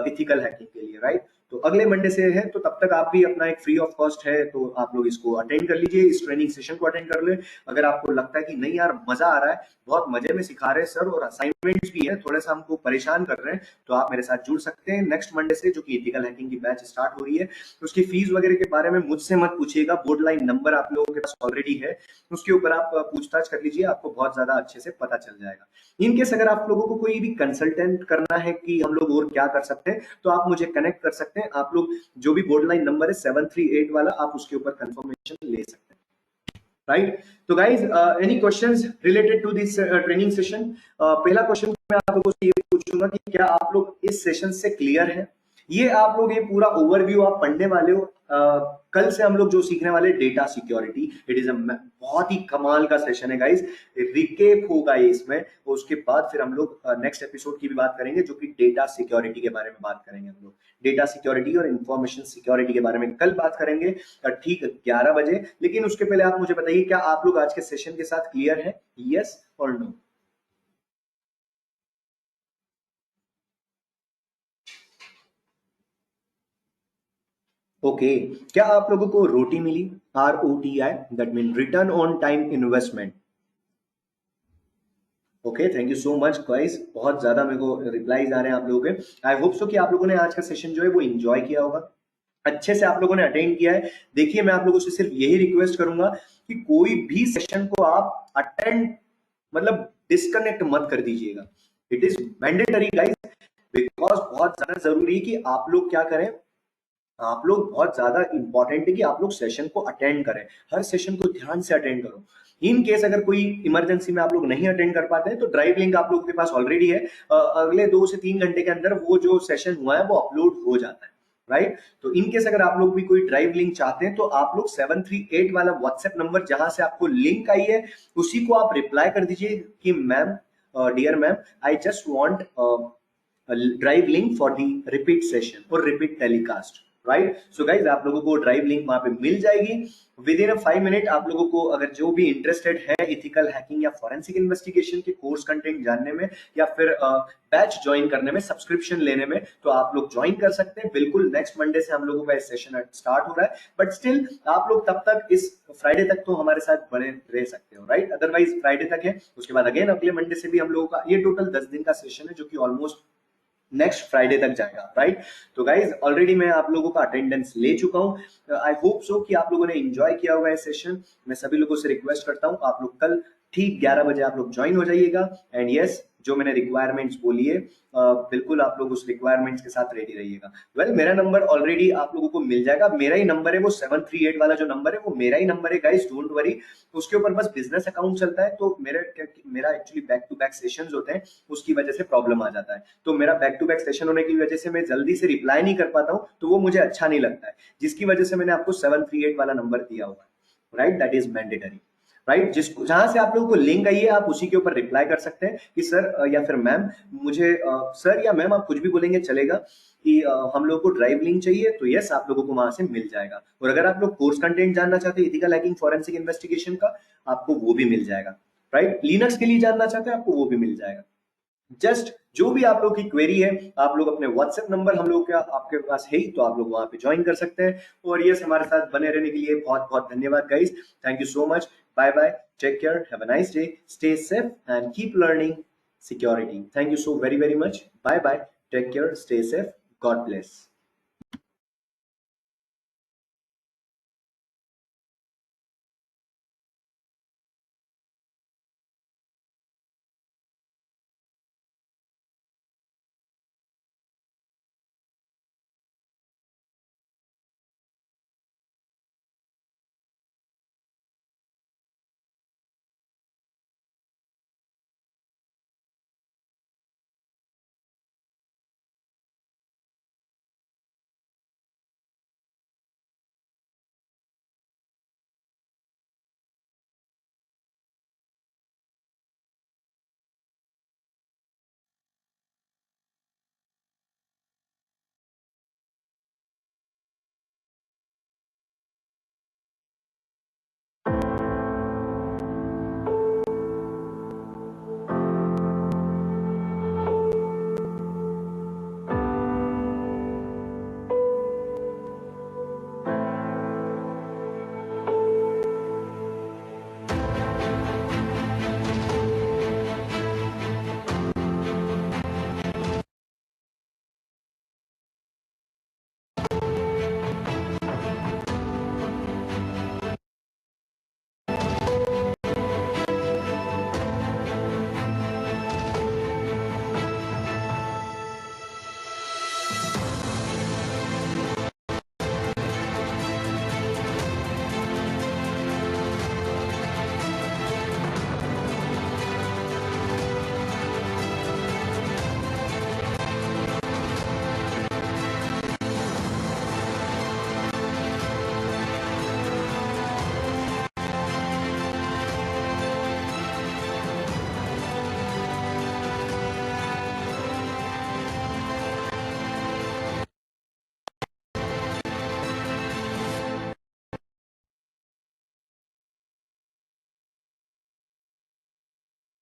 इथिकल हैकिंग के लिए, राइट? तो अगले मंडे से है, तो तब तक आप भी अपना एक फ्री ऑफ कॉस्ट है तो आप लोग इसको अटेंड कर लीजिए, इस ट्रेनिंग सेशन को अटेंड कर ले। अगर आपको लगता है कि नहीं यार मजा आ रहा है, बहुत मजे में सिखा रहे हैं सर और असाइनमेंट्स भी है, थोड़ा सा हमको परेशान कर रहे हैं, तो आप मेरे साथ जुड़ सकते हैं नेक्स्ट मंडे से, जो कि इथिकल हैकिंग की बैच स्टार्ट हो रही है। उसकी फीस वगैरह के बारे में मुझसे मत पूछिएगा, बोर्ड लाइन नंबर आप लोगों के पास ऑलरेडी है, उसके ऊपर आप पूछताछ कर लीजिए, आपको बहुत ज्यादा अच्छे से पता चल जाएगा। इनकेस अगर आप लोगों को कोई भी कंसल्टेंट करना है कि हम लोग और क्या कर सकते हैं, तो आप मुझे कनेक्ट कर सकते हैं। आप लोग जो भी बोर्ड लाइन नंबर है 738 वाला, आप उसके ऊपर कंफर्मेशन ले सकते हैं, राइट? तो guys any questions related to this training session? पहला क्वेश्चन मैं आप लोगों से ये पूछूंगा कि क्या आप लोग इस सेशन से क्लियर है? ये आप लोग ये पूरा ओवरव्यू आप पढ़ने वाले हो। कल से हम लोग जो सीखने वाले data security, it is a बहुत ही कमाल का सेशन है गाइस, रिकेप होगा ये इसमें। उसके बाद फिर हम लोग नेक्स्ट एपिसोड की भी बात करेंगे जो कि डेटा सिक्योरिटी के बारे में बात करेंगे। हम लोग डेटा सिक्योरिटी और इंफॉर्मेशन सिक्योरिटी के बारे में कल बात करेंगे ठीक 11 बजे। लेकिन उसके पहले आप मुझे बताइए, क्या आप लोग आज के सेशन के साथ क्लियर है? यस और नो? ओके, क्या आप लोगों को रोटी मिली? ROTI, that mean return on time investment. Okay, thank you so much guys, बहुत ज्यादा मेरे को रिप्लाईज आ रहे हैं आप लोगों के। आई होप सो कि आप लोगों ने आज का सेशन जो है वो एंजॉय किया होगा, अच्छे से आप लोगों ने अटेंड किया है। देखिए, मैं आप लोगों से सिर्फ यही रिक्वेस्ट करूंगा कि कोई भी सेशन को आप अटेंड मतलब डिस्कनेक्ट मत कर दीजिएगा। It is mandatory guys, because बहुत ज्यादा जरूरी है कि आप लोग क्या करें, आप लोग बहुत ज्यादा इंपॉर्टेंट है कि आप लोग सेशन को अटेंड करें, हर सेशन को ध्यान से अटेंड करो। इन केस अगर कोई इमरजेंसी में आप लोग नहीं अटेंड कर पाते हैं तो ड्राइव लिंक आप लोगों के पास ऑलरेडी है। अगले 2 से 3 घंटे के अंदर वो जो सेशन हुआ है वो अपलोड हो जाता है, राइट? तो इन केस अगर आप लोग भी कोई ड्राइव लिंक चाहते हैं तो आप लोग 738 वाला व्हाट्सएप नंबर जहां से आपको लिंक आई है उसी को आप रिप्लाई कर दीजिए कि ma'am, dear ma'am, I just want drive link for the repeat session और repeat telecast, right? So guys, आप लोगों को ड्राइव लिंक वहां पे मिल जाएगी विद इन 5 मिनट। आप लोगों को अगर जो भी इंटरेस्टेड है इथिकल हैकिंग या फॉरेंसिक इन्वेस्टिगेशन के कोर्स कंटेंट जानने में या फिर बैच ज्वाइन करने में, सब्सक्रिप्शन लेने में, तो आप लोग ज्वाइन कर सकते हैं। बिल्कुल नेक्स्ट मंडे से हम लोगों का सेशन स्टार्ट हो रहा है, बट स्टिल आप लोग तब तक इस फ्राइडे तक तो हमारे साथ बने रह सकते हो, राइट? अदरवाइज फ्राइडे तक है, उसके बाद अगेन अगले मंडे से भी हम लोगों का ये टोटल 10 दिन का सेशन है जो कि ऑलमोस्ट नेक्स्ट फ्राइडे तक जाएगा, राइट? तो गाइज, ऑलरेडी मैं आप लोगों का अटेंडेंस ले चुका हूं। आई होप सो कि आप लोगों ने एंजॉय किया होगा इस सेशन। मैं सभी लोगों से रिक्वेस्ट करता हूं आप लोग कल ठीक 11 बजे आप लोग ज्वाइन हो जाइएगा। एंड यस, जो मैंने रिक्वायरमेंट्स बोली है बिल्कुल आप लोग उस रिक्वायरमेंट्स के साथ रेडी रहिएगा। वेल, मेरा नंबर ऑलरेडी आप लोगों को मिल जाएगा, मेरा ही नंबर है वो 738 वाला जो नंबर है वो मेरा ही नंबर है गाइस, डोंट वरी। उसके ऊपर बस बिजनेस अकाउंट चलता है, तो मेरा actually back to back sessions होते हैं, उसकी वजह से प्रॉब्लम आ जाता है। तो मेरा बैक टू बैक सेशन होने की वजह से मैं जल्दी से रिप्लाई नहीं कर पाता हूँ, तो वो मुझे अच्छा नहीं लगता है, जिसकी वजह से मैंने आपको 738 वाला नंबर दिया हुआ है, right? That is mandatory, right? जिसको जहां से आप लोगों को लिंक आई है आप उसी के ऊपर रिप्लाई कर सकते हैं कि सर या फिर मैम, मुझे सर या मैम आप कुछ भी बोलेंगे चलेगा कि हम लोगों को ड्राइव लिंक चाहिए, तो यस आप लोगों को वहां से मिल जाएगा। और अगर आप लोग कोर्स कंटेंट जानना चाहते हैं इथिकल हैकिंग फॉरेंसिक इन्वेस्टिगेशन का, आपको वो भी मिल जाएगा, राइट? लिनक्स के लिए जानना चाहते हैं आपको वो भी मिल जाएगा। जस्ट जो भी आप लोग की क्वेरी है, आप लोग अपने व्हाट्सएप नंबर हम लोग का आपके पास है ही, तो आप लोग वहां पे ज्वाइन कर सकते हैं। और यस, हमारे साथ बने रहने के लिए बहुत बहुत धन्यवाद guys, thank you so much. Bye bye, take care, have a nice day, stay safe and keep learning security. Thank you so very very much, bye bye, take care, stay safe, God bless.